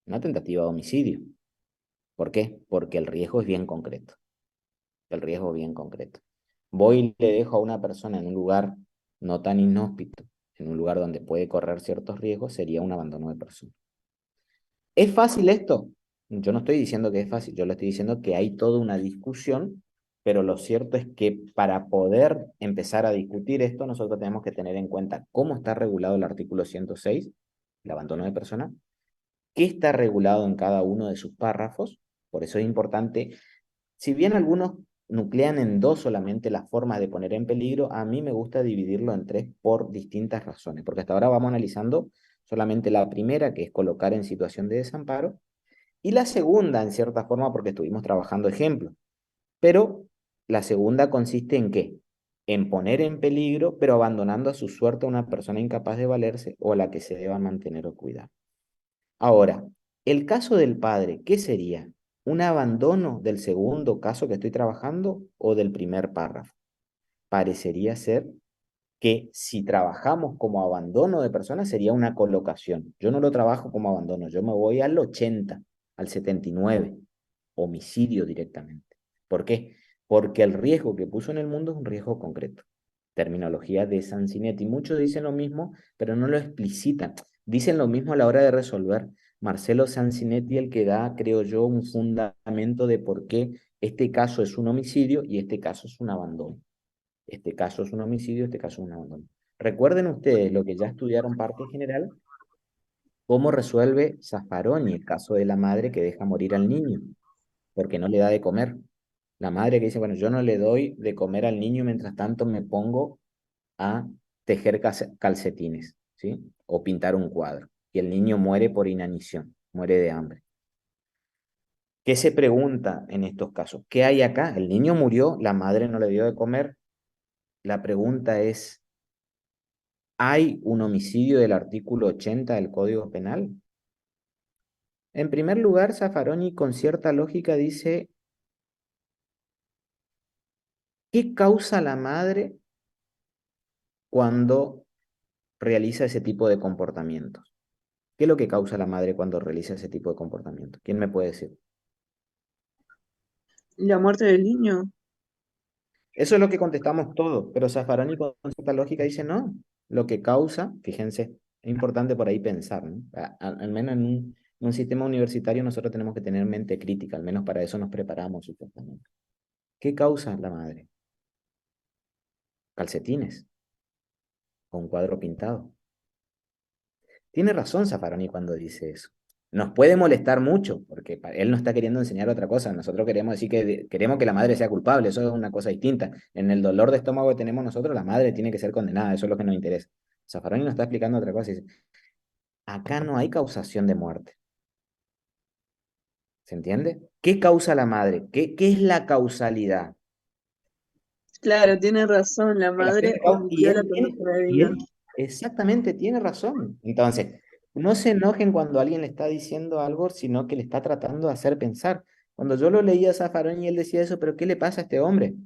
Una tentativa de homicidio. ¿Por qué? Porque el riesgo es bien concreto. El riesgo es bien concreto. Voy y le dejo a una persona en un lugar no tan inhóspito, en un lugar donde puede correr ciertos riesgos, sería un abandono de persona. ¿Es fácil esto? Yo no estoy diciendo que es fácil, yo le estoy diciendo que hay toda una discusión, pero lo cierto es que para poder empezar a discutir esto, nosotros tenemos que tener en cuenta cómo está regulado el artículo 106, el abandono de persona, qué está regulado en cada uno de sus párrafos. Por eso es importante Si bien algunos nuclean en dos solamente las formas de poner en peligro, a mí me gusta dividirlo en tres por distintas razones, porque hasta ahora vamos analizando solamente la primera, que es colocar en situación de desamparo, y la segunda, en cierta forma, porque estuvimos trabajando ejemplos. Pero la segunda consiste en qué? En poner en peligro, pero abandonando a su suerte a una persona incapaz de valerse o a la que se deba mantener o cuidar. Ahora, el caso del padre, ¿qué sería? ¿Un abandono del segundo caso que estoy trabajando o del primer párrafo? Parecería ser que si trabajamos como abandono de personas sería una colocación. Yo no lo trabajo como abandono, yo me voy al 80, al 79, homicidio directamente. ¿Por qué? Porque el riesgo que puso en el mundo es un riesgo concreto. Terminología de Sansinetti. Muchos dicen lo mismo, pero no lo explicitan. Dicen lo mismo a la hora de resolver. Marcelo Sansinetti, el que da, creo yo, un fundamento de por qué este caso es un homicidio y este caso es un abandono. Este caso es un homicidio, este caso es un abandono. Recuerden ustedes lo que ya estudiaron parte general, cómo resuelve Zaffaroni el caso de la madre que deja morir al niño porque no le da de comer. La madre que dice, bueno, yo no le doy de comer al niño, mientras tanto me pongo a tejer calcetines, ¿sí? O pintar un cuadro. Y el niño muere por inanición, muere de hambre. ¿Qué se pregunta en estos casos? ¿Qué hay acá? El niño murió, la madre no le dio de comer. La pregunta es, ¿hay un homicidio del artículo 80 del Código Penal? En primer lugar, Zaffaroni con cierta lógica dice, ¿qué causa la madre cuando realiza ese tipo de comportamientos? ¿Qué es lo que causa la madre cuando realiza ese tipo de comportamientos? ¿Quién me puede decir? La muerte del niño. Eso es lo que contestamos todos, pero Zaffaroni con cierta lógica dice, no, lo que causa, fíjense, es importante por ahí pensar, ¿no? Al menos en un sistema universitario nosotros tenemos que tener mente crítica, al menos para eso nos preparamos supuestamente. ¿Qué causa la madre? Calcetines o un cuadro pintado. Tiene razón Zaffaroni cuando dice eso. Nos puede molestar mucho, porque él no está queriendo enseñar otra cosa. Nosotros queremos decir que queremos que la madre sea culpable, eso es una cosa distinta. En el dolor de estómago que tenemos nosotros, la madre tiene que ser condenada, eso es lo que nos interesa. Zaffaroni nos está explicando otra cosa. Dice, acá no hay causación de muerte. ¿Se entiende? ¿Qué causa la madre? ¿Qué es la causalidad? Claro, tiene razón, la Relación madre de causa. omitió la promesa de vida. Exactamente, tiene razón. Entonces, no se enojen cuando alguien le está diciendo algo, sino que le está tratando de hacer pensar. Cuando yo lo leía a Zaffaroni y él decía eso, pero ¿qué le pasa a este hombre?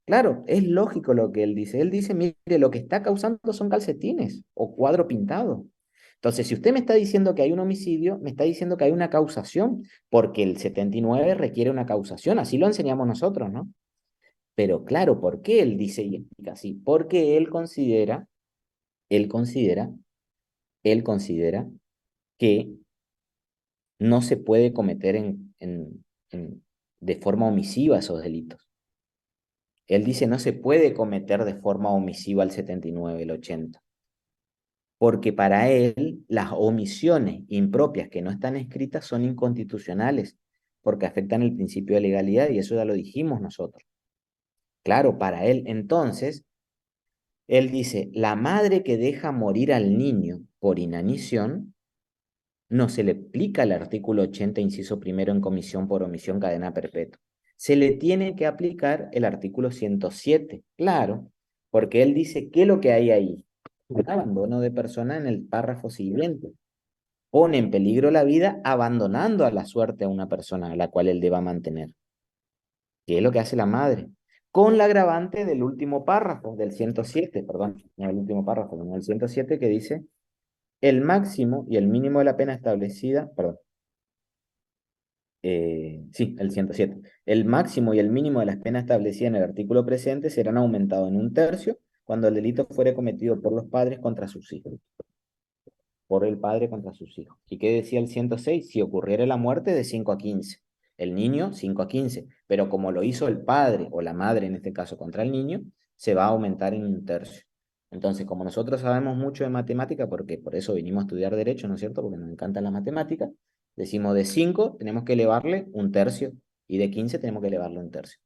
Claro, es lógico lo que él dice. Él dice, mire, lo que está causando son calcetines o cuadro pintado. Entonces, si usted me está diciendo que hay un homicidio, me está diciendo que hay una causación, porque el 79 requiere una causación, así lo enseñamos nosotros, ¿no? Pero claro, ¿por qué él dice y explica así? Porque él considera, él considera que no se puede cometer de forma omisiva esos delitos. Él dice no se puede cometer de forma omisiva el 79, el 80, porque para él las omisiones impropias que no están escritas son inconstitucionales, porque afectan el principio de legalidad y eso ya lo dijimos nosotros. Claro, para él entonces, él dice, la madre que deja morir al niño por inanición no se le aplica el artículo 80, inciso primero, en comisión por omisión, cadena perpetua. Se le tiene que aplicar el artículo 107, claro, porque él dice que lo que hay ahí, un abandono de persona en el párrafo siguiente, pone en peligro la vida abandonando a la suerte a una persona a la cual él deba mantener, que es lo que hace la madre, con la agravante del último párrafo, del 107, perdón, no el último párrafo, sino el 107 que dice el máximo y el mínimo de la pena establecida, perdón, sí, el 107. El máximo y el mínimo de las penas establecidas en el artículo presente serán aumentados en un tercio cuando el delito fuere cometido por los padres contra sus hijos. Por el padre contra sus hijos. ¿Y qué decía el 106? Si ocurriera la muerte de 5 a 15. El niño 5 a 15. Pero como lo hizo el padre o la madre en este caso contra el niño, se va a aumentar en un tercio. Entonces, como nosotros sabemos mucho de matemática, porque por eso vinimos a estudiar derecho, ¿no es cierto? Porque nos encantan las matemáticas, decimos de 5 tenemos que elevarle un tercio. y de 15 tenemos que elevarlo un tercio.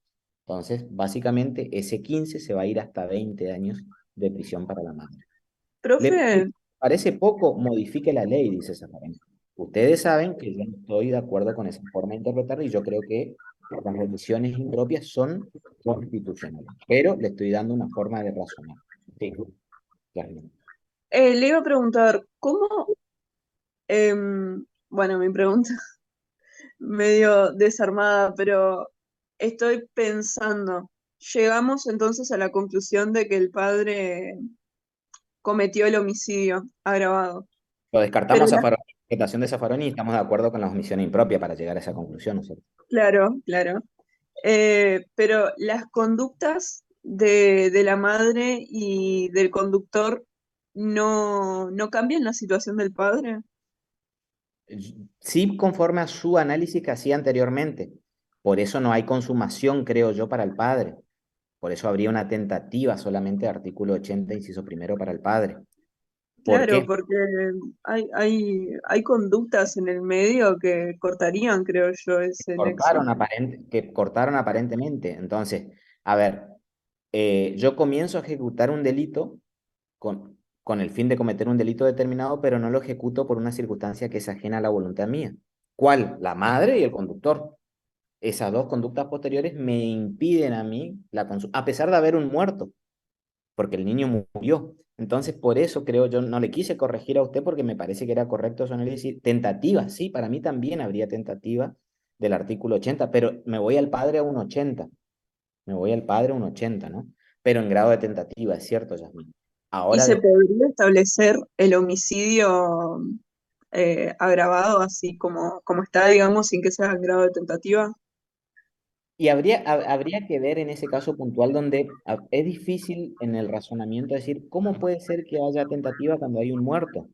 Entonces, básicamente, ese 15 se va a ir hasta 20 años de prisión para la madre. ¿Le Profe, parece poco? Modifique la ley, dice Zafarén. Ustedes saben que yo no estoy de acuerdo con esa forma de interpretar y yo creo que las decisiones impropias son constitucionales, pero le estoy dando una forma de razonar. Sí, claro. le iba a preguntar, ¿cómo? Bueno, mi pregunta medio desarmada, pero estoy pensando, llegamos entonces a la conclusión de que el padre cometió el homicidio agravado. Lo Pero descartamos a Zaffaroni, la interpretación de Zaffaroni y estamos de acuerdo con la omisión impropia para llegar a esa conclusión, ¿no es cierto? claro, claro. Pero las conductas de la madre y del conductor no cambian la situación del padre. Sí, conforme a su análisis que hacía anteriormente. Por eso no hay consumación, creo yo, para el padre. Por eso habría una tentativa solamente de artículo 80, inciso primero, para el padre. ¿Por Claro, qué? porque hay conductas en el medio que cortarían, creo yo, ese nexo. Que cortaron aparentemente. Entonces, a ver, yo comienzo a ejecutar un delito con el fin de cometer un delito determinado, pero no lo ejecuto por una circunstancia que es ajena a la voluntad mía. ¿Cuál? La madre y el conductor. Esas dos conductas posteriores me impiden a mí a pesar de haber un muerto, porque el niño murió. Entonces, por eso creo yo, no le quise corregir a usted porque me parece que era correcto su análisis. Tentativa, sí, para mí también habría tentativa del artículo 80, pero me voy al padre a un 80, me voy al padre a un 80, ¿no? Pero en grado de tentativa, es cierto, Yasmín. ¿Y Ahora, se podría establecer el homicidio agravado así como está, digamos, sin que sea en grado de tentativa? y habría que ver en ese caso puntual donde es difícil en el razonamiento decir, ¿cómo puede ser que haya tentativa cuando hay un muerto?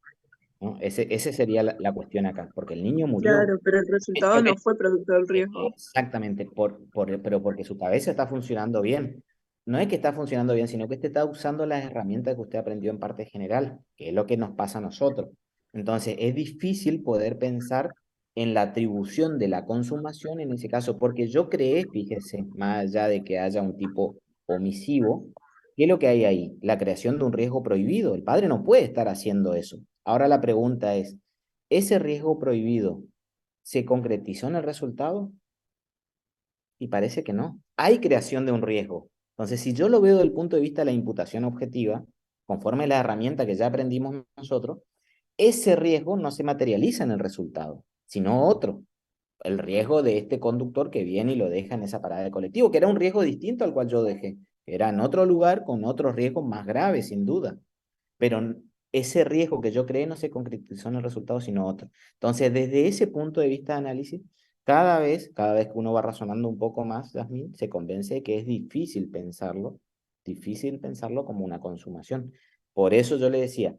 ¿No? Ese sería la cuestión acá, porque el niño murió. Claro, pero el resultado no fue producto del riesgo. Exactamente, pero porque su cabeza está funcionando bien. No es que está funcionando bien, sino que usted está usando las herramientas que usted aprendió en parte general, que es lo que nos pasa a nosotros. Entonces, es difícil poder pensar en la atribución de la consumación en ese caso, porque yo creé, fíjese, más allá de que haya un tipo omisivo, ¿qué es lo que hay ahí? La creación de un riesgo prohibido. El padre no puede estar haciendo eso. Ahora la pregunta es, ¿ese riesgo prohibido se concretizó en el resultado? Y parece que no. Hay creación de un riesgo. Entonces, si yo lo veo desde el punto de vista de la imputación objetiva, conforme a la herramienta que ya aprendimos nosotros, ese riesgo no se materializa en el resultado, sino otro. El riesgo de este conductor que viene y lo deja en esa parada de colectivo, que era un riesgo distinto al cual yo dejé. Era en otro lugar con otros riesgos más graves, sin duda. Pero ese riesgo que yo creé no se concretizó en el resultado, sino otro. Entonces, desde ese punto de vista de análisis, cada vez que uno va razonando un poco más, Yasmín, se convence de que es difícil pensarlo como una consumación. Por eso yo le decía,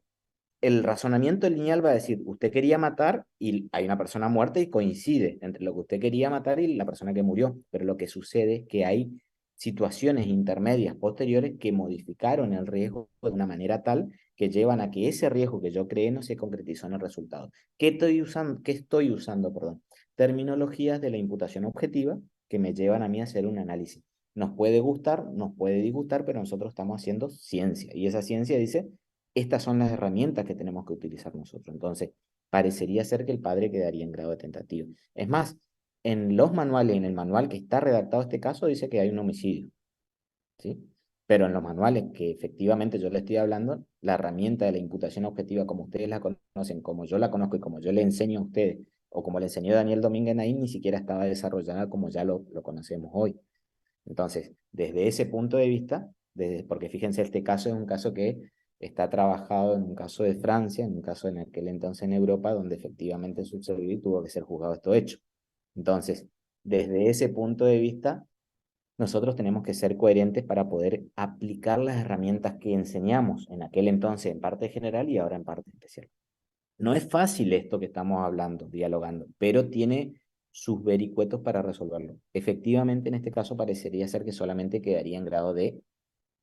el razonamiento lineal va a decir, usted quería matar y hay una persona muerta y coincide entre lo que usted quería matar y la persona que murió, pero lo que sucede es que hay situaciones intermedias posteriores que modificaron el riesgo de una manera tal que llevan a que ese riesgo que yo creé no se concretizó en el resultado. ¿Qué estoy usando, perdón? Terminologías de la imputación objetiva que me llevan a mí a hacer un análisis. Nos puede gustar, nos puede disgustar, pero nosotros estamos haciendo ciencia y esa ciencia dice estas son las herramientas que tenemos que utilizar nosotros. Entonces, parecería ser que el padre quedaría en grado de tentativa. Es más, en los manuales, en el manual que está redactado este caso, dice que hay un homicidio, ¿sí? Pero en los manuales que efectivamente yo le estoy hablando, la herramienta de la imputación objetiva, como ustedes la conocen, como yo la conozco y como yo le enseño a ustedes, o como le enseñó Daniel Domínguez ahí, ni siquiera estaba desarrollada como ya lo conocemos hoy. Entonces, desde ese punto de vista, porque fíjense, este caso es un caso que está trabajado en un caso de Francia, en un caso en aquel entonces en Europa, donde efectivamente sucedió y tuvo que ser juzgado esto hecho. Entonces, desde ese punto de vista, nosotros tenemos que ser coherentes para poder aplicar las herramientas que enseñamos en aquel entonces en parte general y ahora en parte especial. No es fácil esto que estamos hablando, dialogando, pero tiene sus vericuetos para resolverlo. Efectivamente, en este caso parecería ser que solamente quedaría en grado de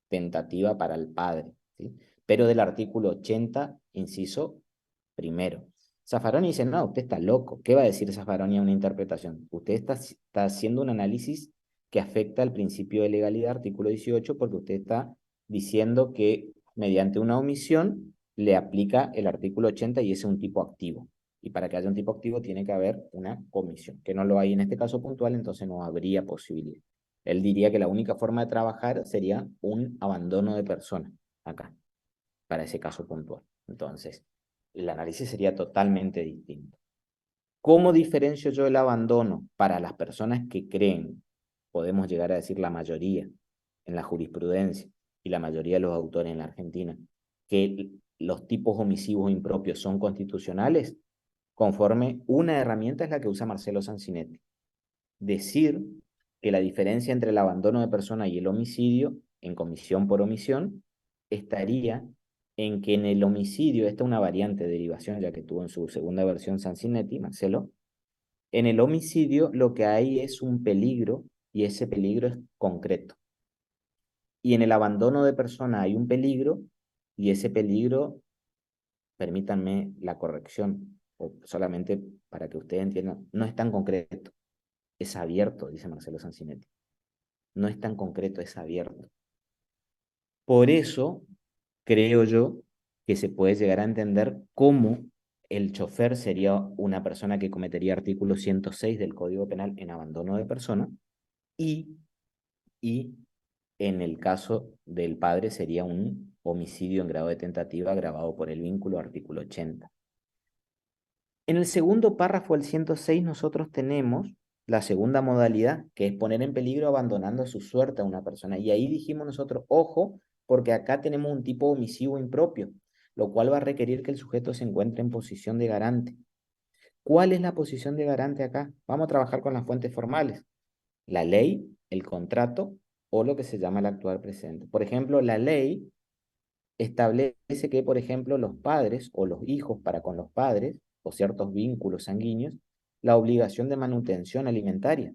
tentativa para el padre, ¿sí? Pero del artículo 80, inciso primero. Zaffaroni dice, no, usted está loco. ¿Qué va a decir Zaffaroni a una interpretación? Usted está haciendo un análisis que afecta al principio de legalidad, artículo 18, porque usted está diciendo que mediante una omisión le aplica el artículo 80 y ese es un tipo activo. Y para que haya un tipo activo tiene que haber una comisión, que no lo hay en este caso puntual, entonces no habría posibilidad. Él diría que la única forma de trabajar sería un abandono de persona acá, para ese caso puntual. Entonces, el análisis sería totalmente distinto. ¿Cómo diferencio yo el abandono para las personas que creen, podemos llegar a decir la mayoría en la jurisprudencia y la mayoría de los autores en la Argentina, que los tipos omisivos impropios son constitucionales? Conforme una herramienta es la que usa Marcelo Sanzinetti. Decir que la diferencia entre el abandono de persona y el homicidio en comisión por omisión estaría en que en el homicidio, esta es una variante de derivación, ya que tuvo en su segunda versión Sanzinetti, Marcelo, en el homicidio lo que hay es un peligro y ese peligro es concreto. Y en el abandono de persona hay un peligro y ese peligro, permítanme la corrección, o solamente para que ustedes entiendan, no es tan concreto, es abierto, dice Marcelo Sanzinetti. No es tan concreto, es abierto. Por eso creo yo que se puede llegar a entender cómo el chofer sería una persona que cometería artículo 106 del Código Penal en abandono de persona y, y en el caso del padre sería un homicidio en grado de tentativa agravado por el vínculo, artículo 80. En el segundo párrafo del 106 nosotros tenemos la segunda modalidad, que es poner en peligro abandonando a su suerte a una persona. Y ahí dijimos nosotros, ojo, porque acá tenemos un tipo omisivo impropio, lo cual va a requerir que el sujeto se encuentre en posición de garante. ¿Cuál es la posición de garante acá? Vamos a trabajar con las fuentes formales, la ley, el contrato o lo que se llama el actuar precedente. Por ejemplo, la ley establece que, por ejemplo, los padres o los hijos para con los padres o ciertos vínculos sanguíneos, la obligación de manutención alimentaria.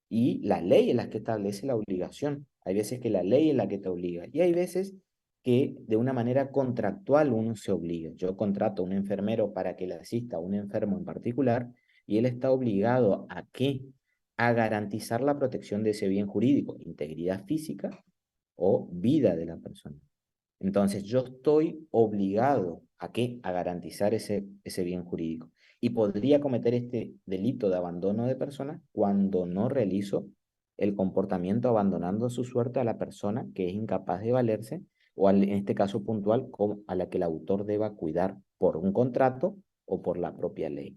Y la ley es la que establece la obligación. Hay veces que la ley es la que te obliga y hay veces que de una manera contractual uno se obliga. Yo contrato a un enfermero para que le asista a un enfermo en particular y él está obligado ¿a qué? A garantizar la protección de ese bien jurídico, integridad física o vida de la persona. Entonces, yo estoy obligado ¿a qué? A garantizar ese bien jurídico. Y podría cometer este delito de abandono de persona cuando no realizo el comportamiento abandonando su suerte a la persona que es incapaz de valerse o en este caso puntual a la que el autor deba cuidar por un contrato o por la propia ley.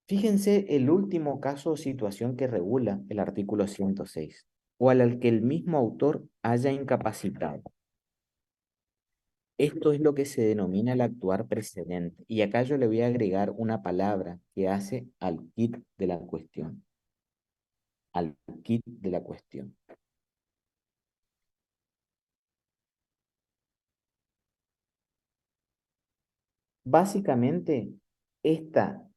Fíjense el último caso o situación que regula el artículo 106 o al que el mismo autor haya incapacitado. Esto es lo que se denomina el actuar precedente. Y acá yo le voy a agregar una palabra que hace al kit de la cuestión. Al kit de la cuestión. Básicamente, esta,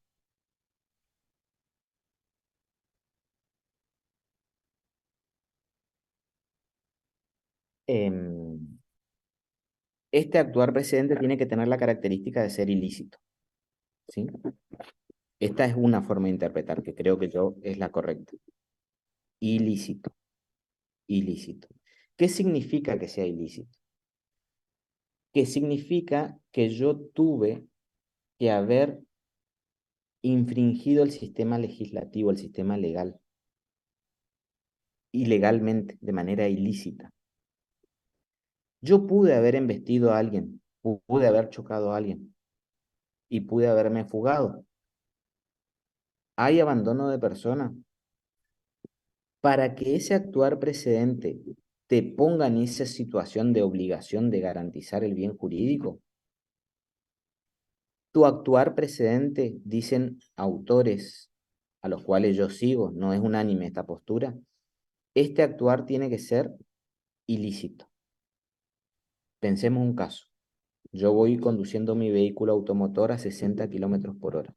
em, este actuar precedente tiene que tener la característica de ser ilícito. ¿Sí? Esta es una forma de interpretar que creo que yo es la correcta. Ilícito. Ilícito. ¿Qué significa que sea ilícito? Que significa que yo tuve que haber infringido el sistema legislativo, el sistema legal, ilegalmente, de manera ilícita. Yo pude haber embestido a alguien, pude haber chocado a alguien y pude haberme fugado. Hay abandono de persona. Para que ese actuar precedente te ponga en esa situación de obligación de garantizar el bien jurídico, tu actuar precedente, dicen autores a los cuales yo sigo, no es unánime esta postura, este actuar tiene que ser ilícito. Pensemos un caso. Yo voy conduciendo mi vehículo automotor a 60 kilómetros por hora,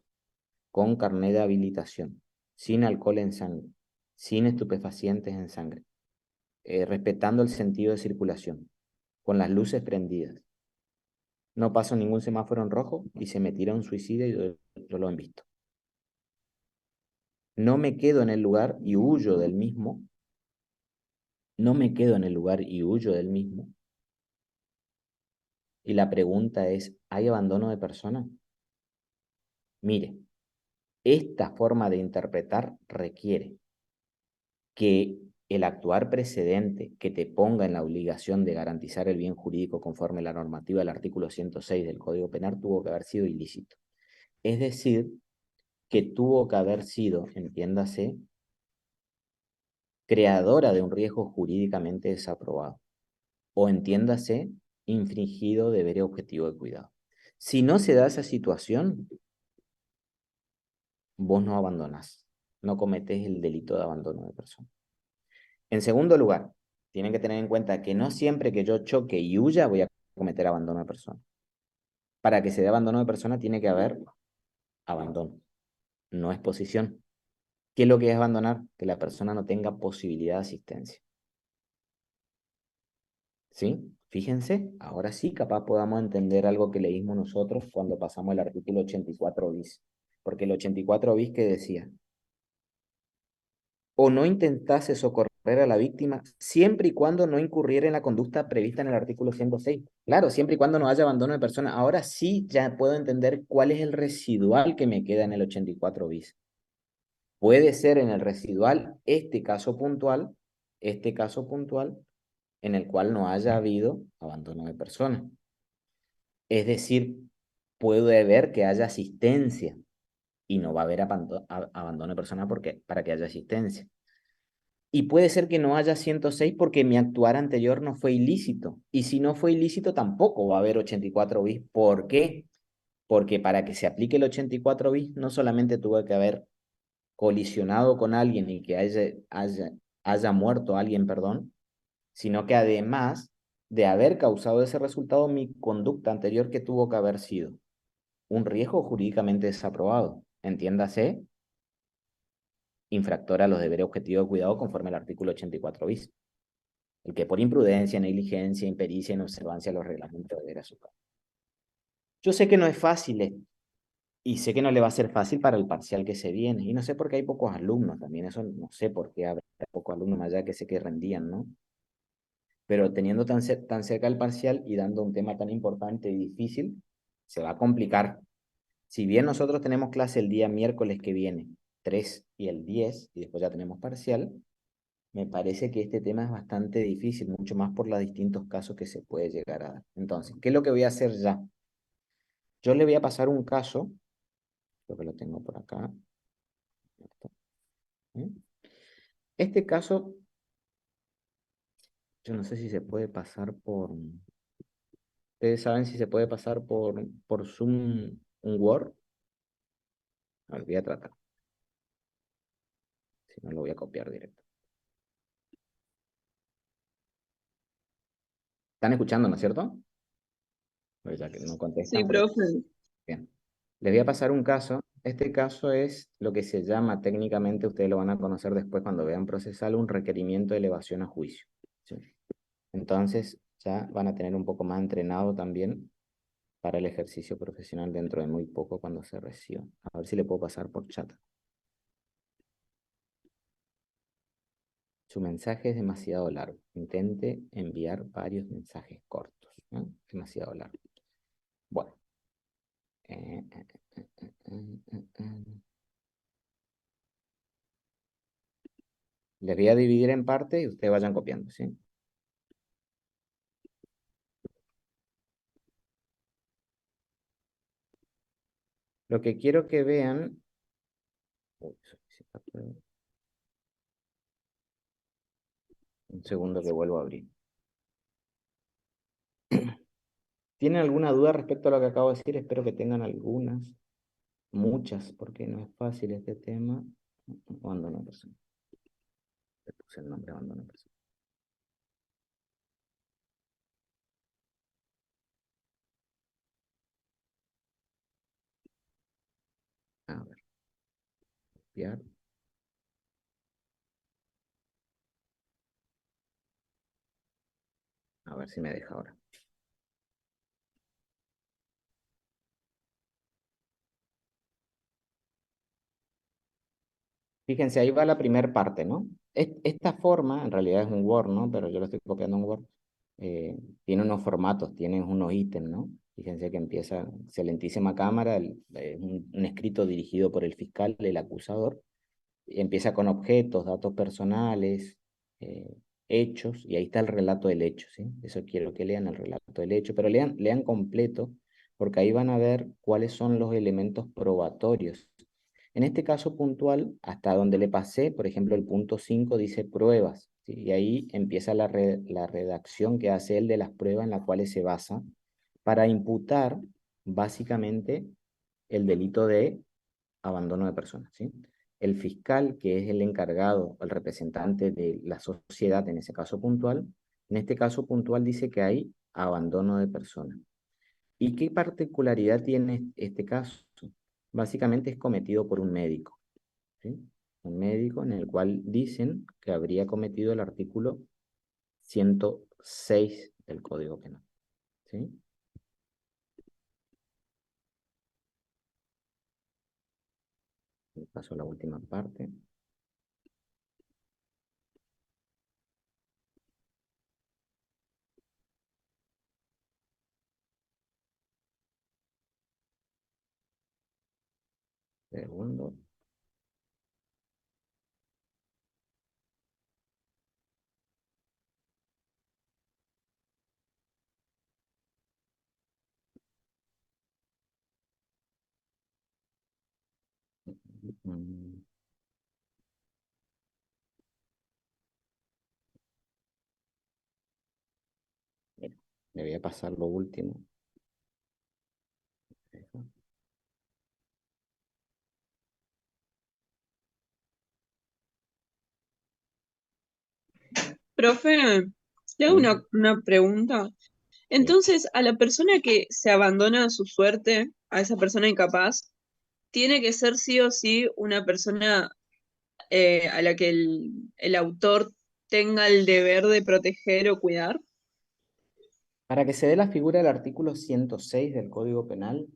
con carnet de habilitación, sin alcohol en sangre, sin estupefacientes en sangre, respetando el sentido de circulación, con las luces prendidas. no paso ningún semáforo en rojo y se me tira un suicida y yo lo he visto. No me quedo en el lugar y huyo del mismo. No me quedo en el lugar y huyo del mismo. Y la pregunta es, ¿hay abandono de persona? Mire, esta forma de interpretar requiere que el actuar precedente que te ponga en la obligación de garantizar el bien jurídico conforme a la normativa del artículo 106 del Código Penal tuvo que haber sido ilícito. Es decir, que tuvo que haber sido, entiéndase, creadora de un riesgo jurídicamente desaprobado, o entiéndase, infringido deber objetivo de cuidado. Si no se da esa situación, vos no abandonás, no cometés el delito de abandono de persona. En segundo lugar, tienen que tener en cuenta que no siempre que yo choque y huya voy a cometer abandono de persona. Para que se dé abandono de persona tiene que haber abandono, no exposición. ¿Qué es lo que es abandonar? Que la persona no tenga posibilidad de asistencia. ¿Sí? Fíjense, ahora sí, capaz podamos entender algo que leímos nosotros cuando pasamos el artículo 84 bis. Porque el 84 bis que decía, o no intentase socorrer a la víctima siempre y cuando no incurriera en la conducta prevista en el artículo 106. Claro, siempre y cuando no haya abandono de persona. Ahora sí ya puedo entender cuál es el residual que me queda en el 84 bis. Puede ser en el residual este caso puntual, en el cual no haya habido abandono de persona. Es decir, puede ver que haya asistencia y no va a haber abandono de persona porque, para que haya asistencia. Y puede ser que no haya 106 porque mi actuar anterior no fue ilícito. Y si no fue ilícito, tampoco va a haber 84 bis. ¿Por qué? Porque para que se aplique el 84 bis, no solamente tuvo que haber colisionado con alguien y que haya muerto alguien, perdón, sino que además de haber causado ese resultado, mi conducta anterior que tuvo que haber sido un riesgo jurídicamente desaprobado. Entiéndase, infractor a los deberes objetivos de cuidado conforme al artículo 84 bis. El que por imprudencia, negligencia, impericia, inobservancia de los reglamentos de deber su cargo. Yo sé que no es fácil y sé que no le va a ser fácil para el parcial que se viene. Y no sé por qué hay pocos alumnos también. Eso no sé por qué habrá pocos alumnos más allá que sé que rendían, ¿no? Pero teniendo tan cerca el parcial y dando un tema tan importante y difícil, se va a complicar. Si bien nosotros tenemos clase el día miércoles que viene, 3 y el 10 y después ya tenemos parcial, me parece que este tema es bastante difícil, mucho más por los distintos casos que se puede llegar a dar. Entonces, ¿qué es lo que voy a hacer ya? Yo le voy a pasar un caso, creo que lo tengo por acá. ¿Eh? Este caso, yo no sé si se puede pasar por... ¿Ustedes saben si se puede pasar por Zoom un Word? A ver, voy a tratar. Si no, lo voy a copiar directo. ¿Están escuchando, no es cierto? Pues ya que no Sí, contestan, por eso. profe. Bien. Les voy a pasar un caso. Este caso es lo que se llama técnicamente, ustedes lo van a conocer después cuando vean procesal, un requerimiento de elevación a juicio. ¿Sí? Entonces ya van a tener un poco más entrenado también para el ejercicio profesional dentro de muy poco cuando se reciban. A ver si le puedo pasar por chat. Su mensaje es demasiado largo. Intente enviar varios mensajes cortos, ¿no? Demasiado largo. Bueno. Eh, eh, eh, Les voy a dividir en partes y ustedes vayan copiando, ¿sí? Lo que quiero que vean... Uy, un segundo que vuelvo a abrir. ¿Tienen alguna duda respecto a lo que acabo de decir? Espero que tengan algunas, muchas, porque no es fácil este tema. Abandono personal. Le puse el nombre abandono personal. A ver, copiar. A ver si me deja ahora. Fíjense, ahí va la primera parte, ¿no? Esta forma, en realidad es un Word, ¿no? Pero yo lo estoy copiando en Word. Tiene unos formatos, tiene unos ítems, ¿no? Fíjense que empieza excelentísima cámara, un escrito dirigido por el fiscal, el acusador. Empieza con objetos, datos personales, eh, hechos, y ahí está el relato del hecho, ¿sí? Eso quiero que lean el relato del hecho, pero lean completo, porque ahí van a ver cuáles son los elementos probatorios. En este caso puntual, hasta donde le pasé, por ejemplo, el punto 5 dice pruebas, ¿sí? Y ahí empieza la redacción que hace él de las pruebas en las cuales se basa para imputar básicamente el delito de abandono de personas, ¿sí? El fiscal, que es el encargado, el representante de la sociedad en ese caso puntual, en este caso puntual dice que hay abandono de personas. ¿Y qué particularidad tiene este caso? Básicamente es cometido por un médico, ¿sí? Un médico en el cual dicen que habría cometido el artículo 106 del Código Penal, ¿sí? Paso a la última parte. Segundo. Mm, mira, le voy a pasar lo último. Profe, te hago Sí, una pregunta. sí. Entonces, a la persona que se abandona a su suerte, a esa persona incapaz, tiene que ser sí o sí una persona a la que el autor tenga el deber de proteger o cuidar. Para que se dé la figura del artículo 106 del Código Penal,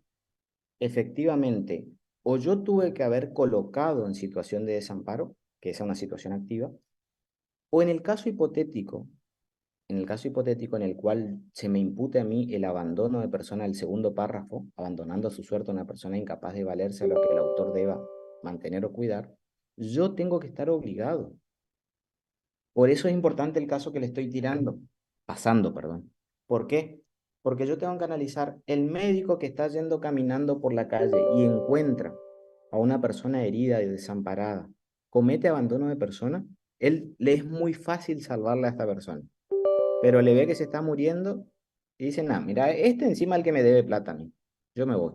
efectivamente, o yo tuve que haber colocado en situación de desamparo, que es una situación activa, o en el caso hipotético en el cual se me impute a mí el abandono de persona del segundo párrafo, abandonando a su suerte a una persona incapaz de valerse a lo que el autor deba mantener o cuidar, yo tengo que estar obligado. Por eso es importante el caso que le estoy pasando, perdón. ¿Por qué? Porque yo tengo que analizar el médico que está yendo caminando por la calle y encuentra a una persona herida y desamparada, comete abandono de persona, él le es muy fácil salvarle a esta persona, pero le ve que se está muriendo y dice, nah, mira, este encima el que me debe plata a mí, yo me voy.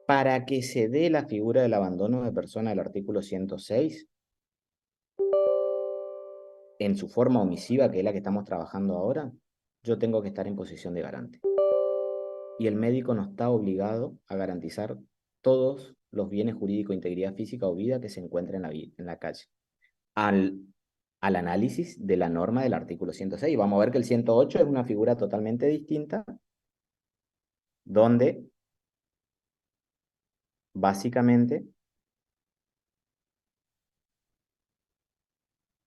Para que se dé la figura del abandono de persona del artículo 106, en su forma omisiva, que es la que estamos trabajando ahora, yo tengo que estar en posición de garante. Y el médico no está obligado a garantizar todos los bienes jurídicos, integridad física o vida que se encuentren en la calle. Al, al análisis de la norma del artículo 106, vamos a ver que el 108 es una figura totalmente distinta, donde básicamente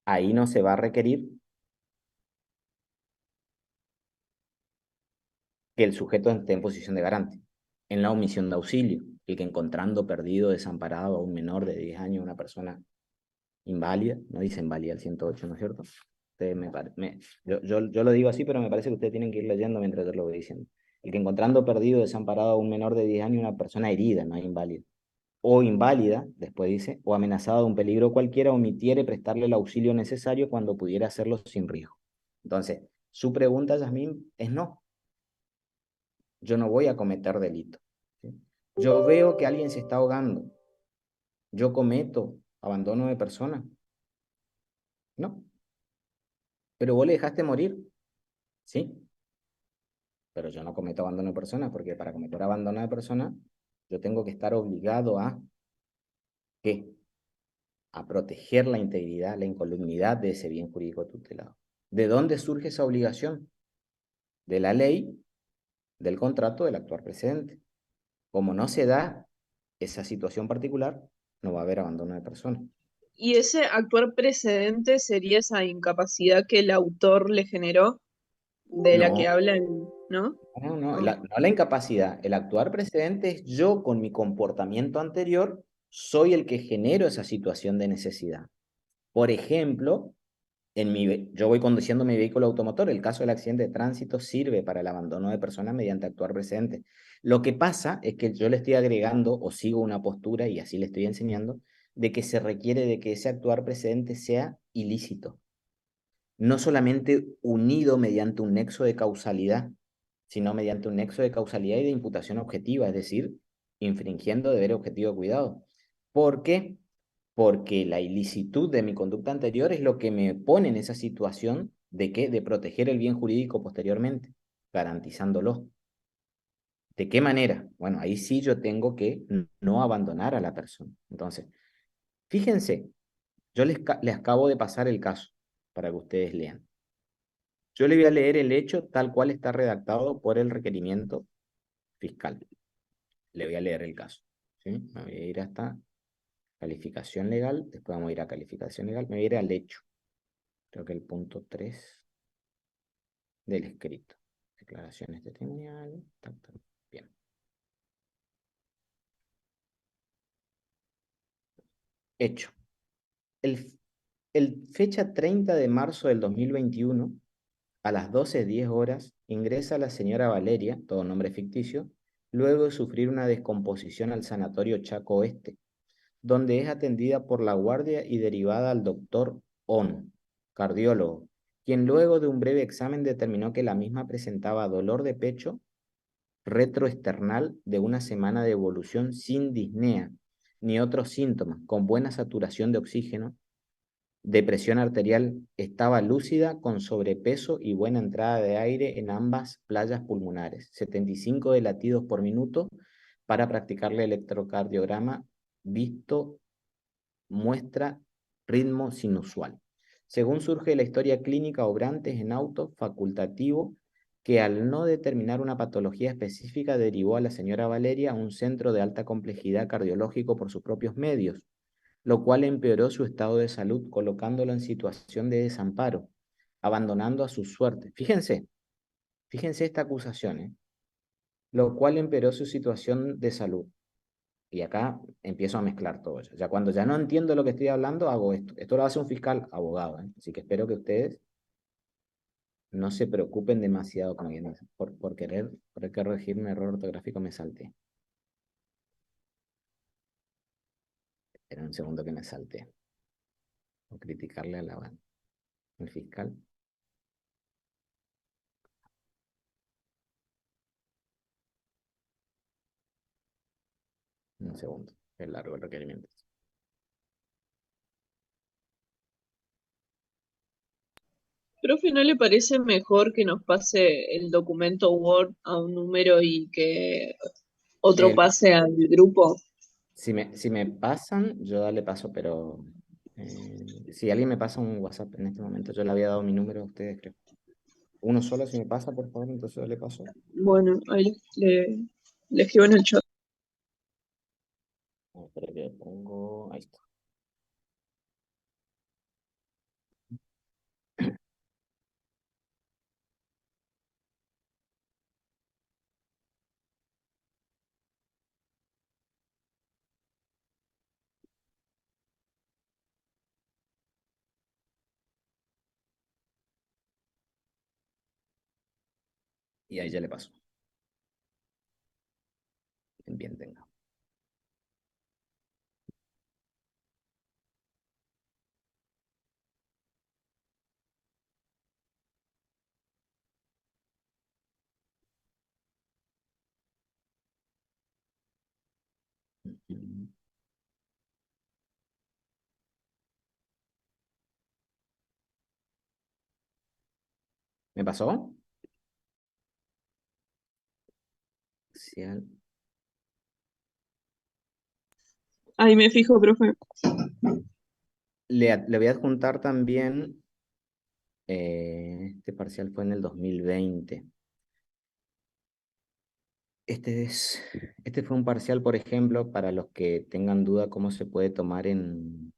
ahí no se va a requerir que el sujeto esté en posición de garante. En la omisión de auxilio, el que encontrando perdido, desamparado a un menor de 10 años, una persona inválida, no dice inválida el 108, ¿no es cierto? Ustedes yo lo digo así, pero me parece que ustedes tienen que ir leyendo mientras yo lo voy diciendo. El que encontrando perdido, desamparado a un menor de 10 años, una persona herida, no inválida. O inválida, después dice, o amenazada de un peligro cualquiera, omitiere prestarle el auxilio necesario cuando pudiera hacerlo sin riesgo. Entonces, su pregunta, Yasmín, es no. Yo no voy a cometer delito, ¿sí? Yo veo que alguien se está ahogando. Yo cometo abandono de persona. No, pero vos le dejaste morir. Sí, pero yo no cometo abandono de persona porque para cometer abandono de persona yo tengo que estar obligado a ¿qué? A proteger la integridad, la incolumnidad de ese bien jurídico tutelado. ¿De dónde surge esa obligación? De la ley, del contrato, del actuar precedente. Como no se da esa situación particular, no va a haber abandono de persona. Y ese actuar precedente sería esa incapacidad que el autor le generó, de la que No, hablan, ¿no? no, Ah, no la incapacidad. El actuar precedente es yo con mi comportamiento anterior, soy el que genero esa situación de necesidad. Por ejemplo, yo voy conduciendo mi vehículo automotor, el caso del accidente de tránsito sirve para el abandono de personas mediante actuar presente. Lo que pasa es que yo le estoy agregando o sigo una postura, y así le estoy enseñando, de que se requiere de que ese actuar precedente sea ilícito, no solamente unido mediante un nexo de causalidad, sino mediante un nexo de causalidad y de imputación objetiva, es decir, infringiendo deber objetivo de cuidado. ¿Por qué? Porque la ilicitud de mi conducta anterior es lo que me pone en esa situación de que de proteger el bien jurídico posteriormente, garantizándolo. ¿De qué manera? Bueno, ahí sí yo tengo que no abandonar a la persona. Entonces, fíjense, yo les acabo de pasar el caso para que ustedes lean. Yo le voy a leer el hecho tal cual está redactado por el requerimiento fiscal. Le voy a leer el caso. ¿Sí? Me voy a ir hasta calificación legal, después vamos a ir a calificación legal, me voy a ir al hecho. Creo que el punto 3 del escrito. Declaraciones testimoniales. Bien. Hecho. El, el fecha 30 de marzo del 2021, a las 12:10 horas, ingresa la señora Valeria, todo nombre ficticio, luego de sufrir una descomposición al sanatorio Chaco Oeste, donde es atendida por la guardia y derivada al doctor On, cardiólogo, quien luego de un breve examen determinó que la misma presentaba dolor de pecho retroesternal de una semana de evolución sin disnea ni otros síntomas, con buena saturación de oxígeno, depresión arterial, estaba lúcida, con sobrepeso y buena entrada de aire en ambas playas pulmonares, 75 de latidos por minuto para practicarle electrocardiograma, visto muestra ritmo sinusual. Según surge la historia clínica, Obrantes en auto facultativo, que al no determinar una patología específica derivó a la señora Valeria a un centro de alta complejidad cardiológico por sus propios medios, lo cual empeoró su estado de salud, colocándolo en situación de desamparo, abandonando a su suerte. Fíjense esta acusación, lo cual empeoró su situación de salud. Y acá empiezo a mezclar todo eso. Ya cuando ya no entiendo lo que estoy hablando, hago esto. Esto lo hace un fiscal abogado, ¿eh? Así que espero que ustedes no se preocupen demasiado con por corregir un error ortográfico me salté. Era un segundo que me salté. O criticarle a al fiscal. Un segundo. Es largo el requerimiento. Profe, ¿no le parece mejor que nos pase el documento Word a un número y que otro Eh, pase al grupo? si me pasan, yo dale paso, pero si alguien me pasa un WhatsApp en este momento, yo le había dado mi número a ustedes, creo. Uno solo, si me pasa, por favor, entonces yo le paso. Bueno, ahí le escribo en el chat. Espera que pongo. Ahí está. Y ahí ya le paso. Bien, tenga. ¿Me pasó? Social. Ahí me fijo, profe. Le voy a adjuntar también. Este parcial fue en el 2020. Este fue un parcial, por ejemplo, para los que tengan duda cómo se puede tomar en...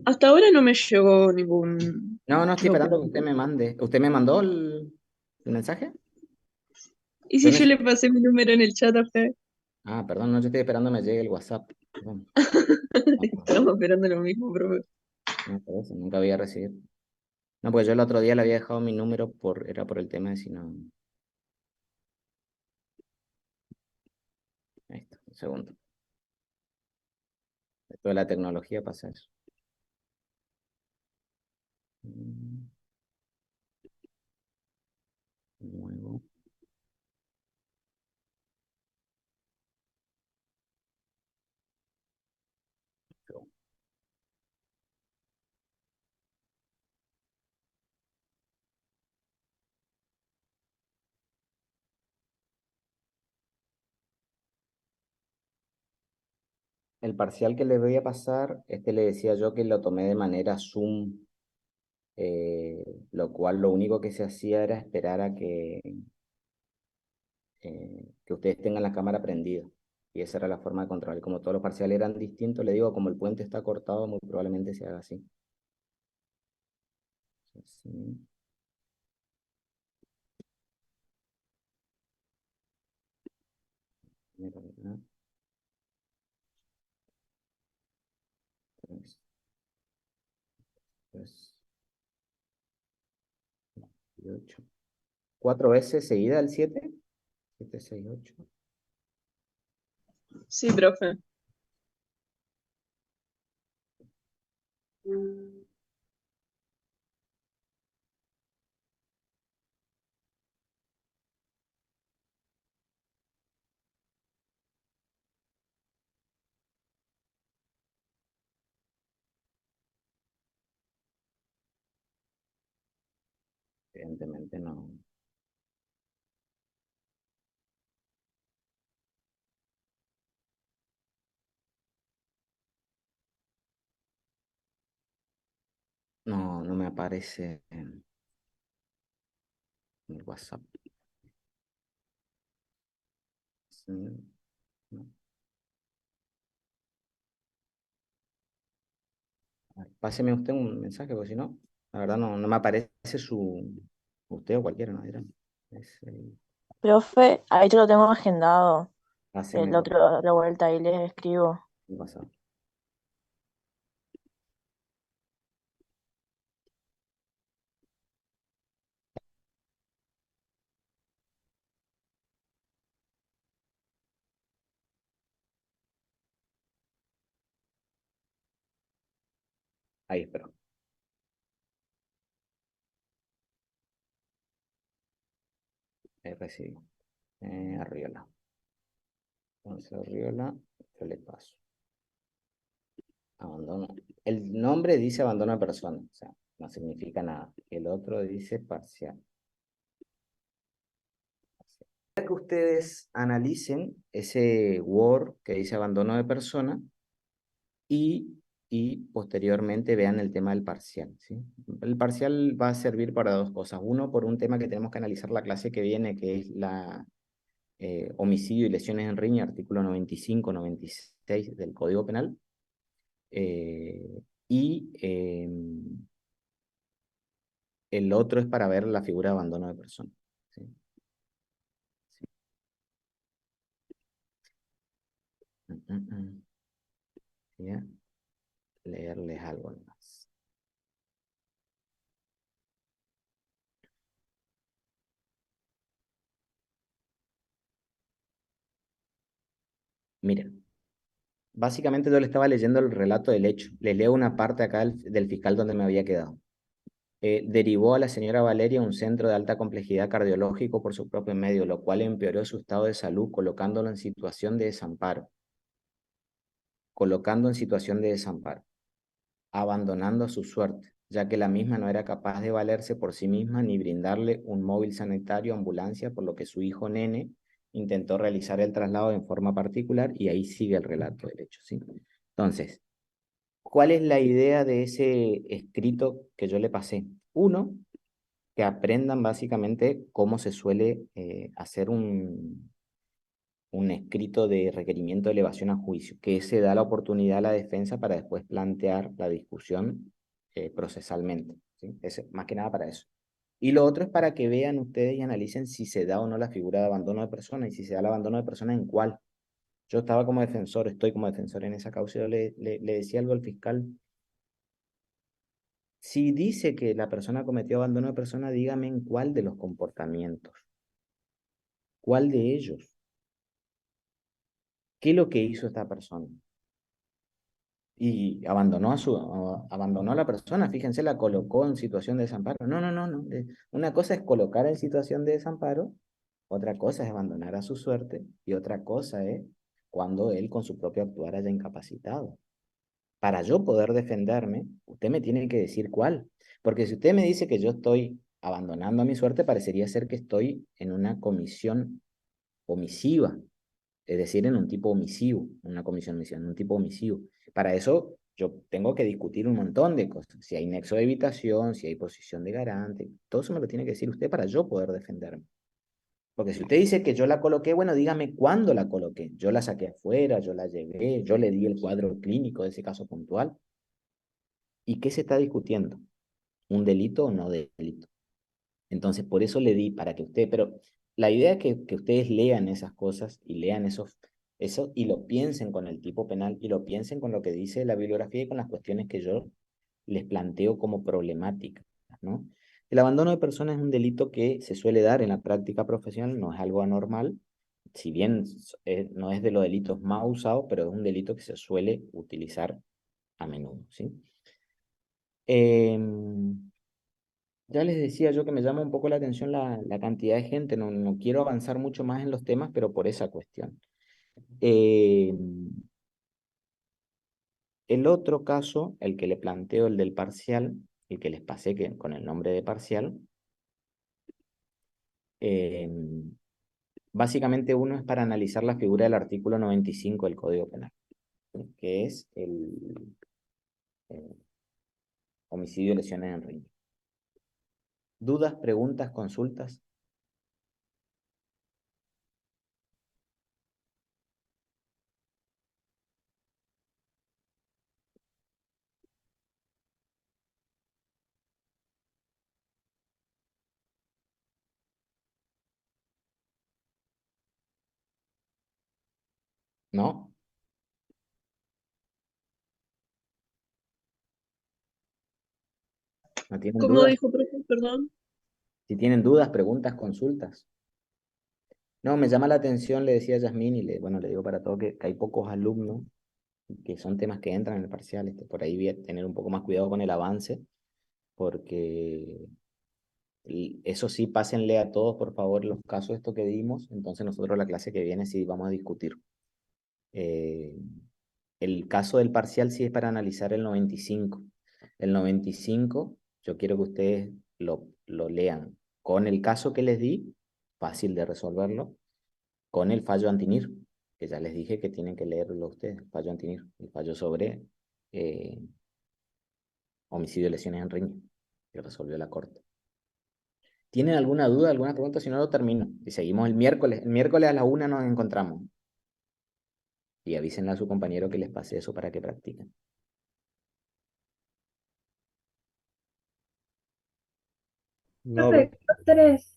Hasta ahora no me llegó ningún No, no estoy esperando que usted documento. me mande. ¿Usted me mandó el mensaje? ¿Y Yo si yo neces- le pasé mi número en el chat a Fe? Ah, perdón, no, yo estoy esperando me llegue el WhatsApp. Perdón. No, Estamos esperando lo mismo, profe. no, por eso, nunca había recibido. No, pues yo el otro día le había dejado mi número era por el tema de si no... Ahí está, un segundo. Esto de la tecnología pasa eso. Mm, Nuevo. El parcial que le voy a pasar, le decía yo que lo tomé de manera Zoom, lo cual lo único que se hacía era esperar a que ustedes tengan la cámara prendida. Y esa era la forma de controlar. Como todos los parciales eran distintos, le digo, como el puente está cortado, muy probablemente se haga así. Así. Primero, ¿verdad? 3, 3, 8. ¿Cuatro veces seguida el 7? 7, 6, 8. Sí, profe. Evidentemente no. No, no me aparece en el WhatsApp. Sí, no. A ver, páseme usted un mensaje, porque si no, la verdad no me aparece usted o cualquiera, ¿no? Dirá. Es Profe, ahí yo lo tengo agendado. El pásemelo otro, la vuelta ahí les escribo. en WhatsApp. Ahí espero. Ahí recibí. Arriola. Entonces, Arriola, yo le paso. Abandono. El nombre dice abandono de persona, o sea, no significa nada. El otro dice parcial. Quiero que ustedes analicen ese Word que dice abandono de persona y, y posteriormente vean el tema del parcial, ¿sí? El parcial va a servir para dos cosas. Uno, por un tema que tenemos que analizar la clase que viene, que es la homicidio y lesiones en riña, artículo 95, 96 del Código Penal. Eh, y el otro es para ver la figura de abandono de persona, ¿sí? Sí. Voy a leerles algo más. Miren, básicamente yo le estaba leyendo el relato del hecho. Les leo una parte acá del fiscal donde me había quedado. Derivó a la señora Valeria a un centro de alta complejidad cardiológico por su propio medio, lo cual empeoró su estado de salud, colocándolo en situación de desamparo. Colocando en situación de desamparo, abandonando a su suerte, ya que la misma no era capaz de valerse por sí misma ni brindarle un móvil sanitario, ambulancia, por lo que su hijo Nene intentó realizar el traslado en forma particular y ahí sigue el relato del hecho, ¿sí? Entonces, ¿cuál es la idea de ese escrito que yo le pasé? Uno, que aprendan básicamente cómo se suele hacer un escrito de requerimiento de elevación a juicio, que se da la oportunidad a la defensa para después plantear la discusión procesalmente, ¿sí? Es más que nada para eso. Y lo otro es para que vean ustedes y analicen si se da o no la figura de abandono de persona y si se da el abandono de persona en cuál. Yo estaba como defensor, estoy como defensor en esa causa. Yo le decía algo al fiscal. Si dice que la persona cometió abandono de persona, dígame en cuál de los comportamientos, cuál de ellos, qué es lo que hizo esta persona. Y abandonó a la persona, fíjense, la colocó en situación de desamparo. No, no, no, no. Una cosa es colocar en situación de desamparo, otra cosa es abandonar a su suerte y otra cosa es cuando él con su propio actuar haya incapacitado. Para yo poder defenderme, usted me tiene que decir cuál. Porque si usted me dice que yo estoy abandonando a mi suerte, parecería ser que estoy en una comisión omisiva, es decir, en un tipo omisivo, una comisión omisiva, en un tipo omisivo. Para eso yo tengo que discutir un montón de cosas. Si hay nexo de evitación, si hay posición de garante, todo eso me lo tiene que decir usted para yo poder defenderme. Porque si usted dice que yo la coloqué, bueno, dígame cuándo la coloqué. Yo la saqué afuera, yo la llevé, yo le di el cuadro clínico de ese caso puntual. ¿Y qué se está discutiendo? ¿Un delito o no delito? Entonces, por eso le di para que usted, pero la idea es que ustedes lean esas cosas y lean eso y lo piensen con el tipo penal y lo piensen con lo que dice la bibliografía y con las cuestiones que yo les planteo como problemáticas, ¿no? El abandono de personas es un delito que se suele dar en la práctica profesional, no es algo anormal, si bien no es de los delitos más usados, pero es un delito que se suele utilizar a menudo, ¿sí? Ya les decía yo que me llama un poco la atención la cantidad de gente, no quiero avanzar mucho más en los temas, pero por esa cuestión. Eh, el otro caso, el que le planteo, el del parcial, el que les pasé con el nombre de parcial, eh, básicamente uno es para analizar la figura del artículo 95 del Código Penal, ¿sí? Que es el homicidio y lesiones en riñón. ¿Dudas, preguntas, consultas? ¿No? ¿No tienen ¿Cómo dudas? dijo, profe? Perdón. Si tienen dudas, preguntas, consultas. No, me llama la atención, le decía a Yasmín, y bueno, le digo para todo que hay pocos alumnos, que son temas que entran en el parcial. Por ahí voy a tener un poco más cuidado con el avance, porque eso sí, pásenle a todos, por favor, los casos estos que dimos. Entonces nosotros la clase que viene sí vamos a discutir. Eh, el caso del parcial sí es para analizar el 95. El 95, yo quiero que ustedes lo lean con el caso que les di, fácil de resolverlo, con el fallo Antinir, que ya les dije que tienen que leerlo ustedes, el fallo Antinir, el fallo sobre eh, homicidio y lesiones en riñón, que resolvió la Corte. ¿Tienen alguna duda, alguna pregunta? Si no, lo termino. Y seguimos el miércoles. El miércoles a la 1 nos encontramos. Y avísenle a su compañero que les pase eso para que practiquen. No, Profe, ¿qué autores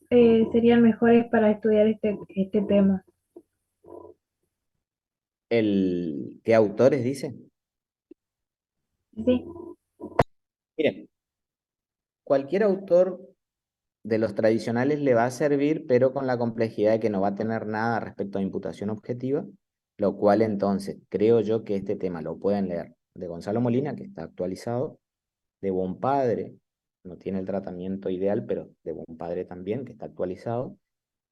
serían mejores para estudiar este tema? ¿Qué autores dice? Sí, Miren, cualquier autor de los tradicionales le va a servir, pero con la complejidad de que no va a tener nada respecto a imputación objetiva, lo cual entonces creo yo que este tema lo pueden leer de Gonzalo Molina, que está actualizado, de Bonpadre, no tiene el tratamiento ideal, pero de Bonpadre también, que está actualizado,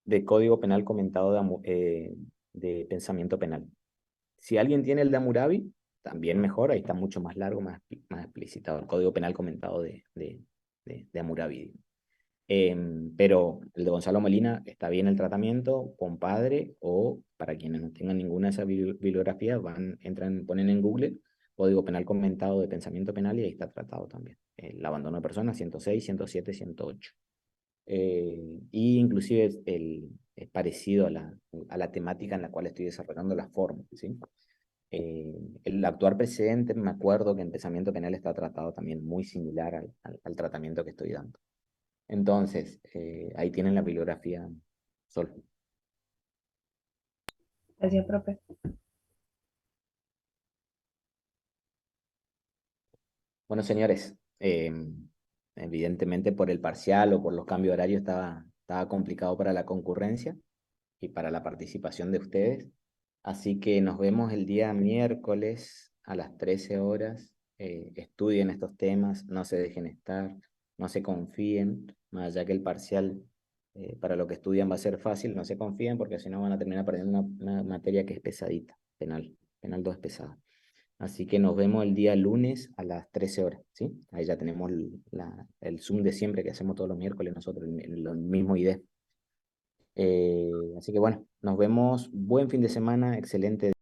de Código Penal comentado de Pensamiento Penal. Si alguien tiene el de Hammurabi, también mejor, ahí está mucho más largo, más explicitado, el Código Penal comentado de Hammurabi. Pero el de Gonzalo Molina está bien el tratamiento, compadre, o para quienes no tengan ninguna de esas bibliografías, entran, ponen en Google Código Penal Comentado de Pensamiento Penal y ahí está tratado también. El abandono de personas, 106, 107, 108. Y inclusive es parecido a la temática en la cual estoy desarrollando la forma, ¿sí? El actuar precedente, me acuerdo que en pensamiento penal está tratado también muy similar al tratamiento que estoy dando. Entonces, ahí tienen la bibliografía solo. Gracias, profe. Bueno, señores, evidentemente por el parcial o por los cambios de horario estaba complicado para la concurrencia y para la participación de ustedes. Así que nos vemos el día miércoles a las 13 horas. Estudien estos temas, no se dejen estar, no se confíen, más allá que el parcial para lo que estudian va a ser fácil, no se confíen porque si no van a terminar perdiendo una materia que es pesadita, penal. Penal 2 es pesada. Así que nos vemos el día lunes a las 13 horas, ¿sí? Ahí ya tenemos el Zoom de siempre que hacemos todos los miércoles nosotros, el mismo ID. Así que bueno, nos vemos. Buen fin de semana, excelente.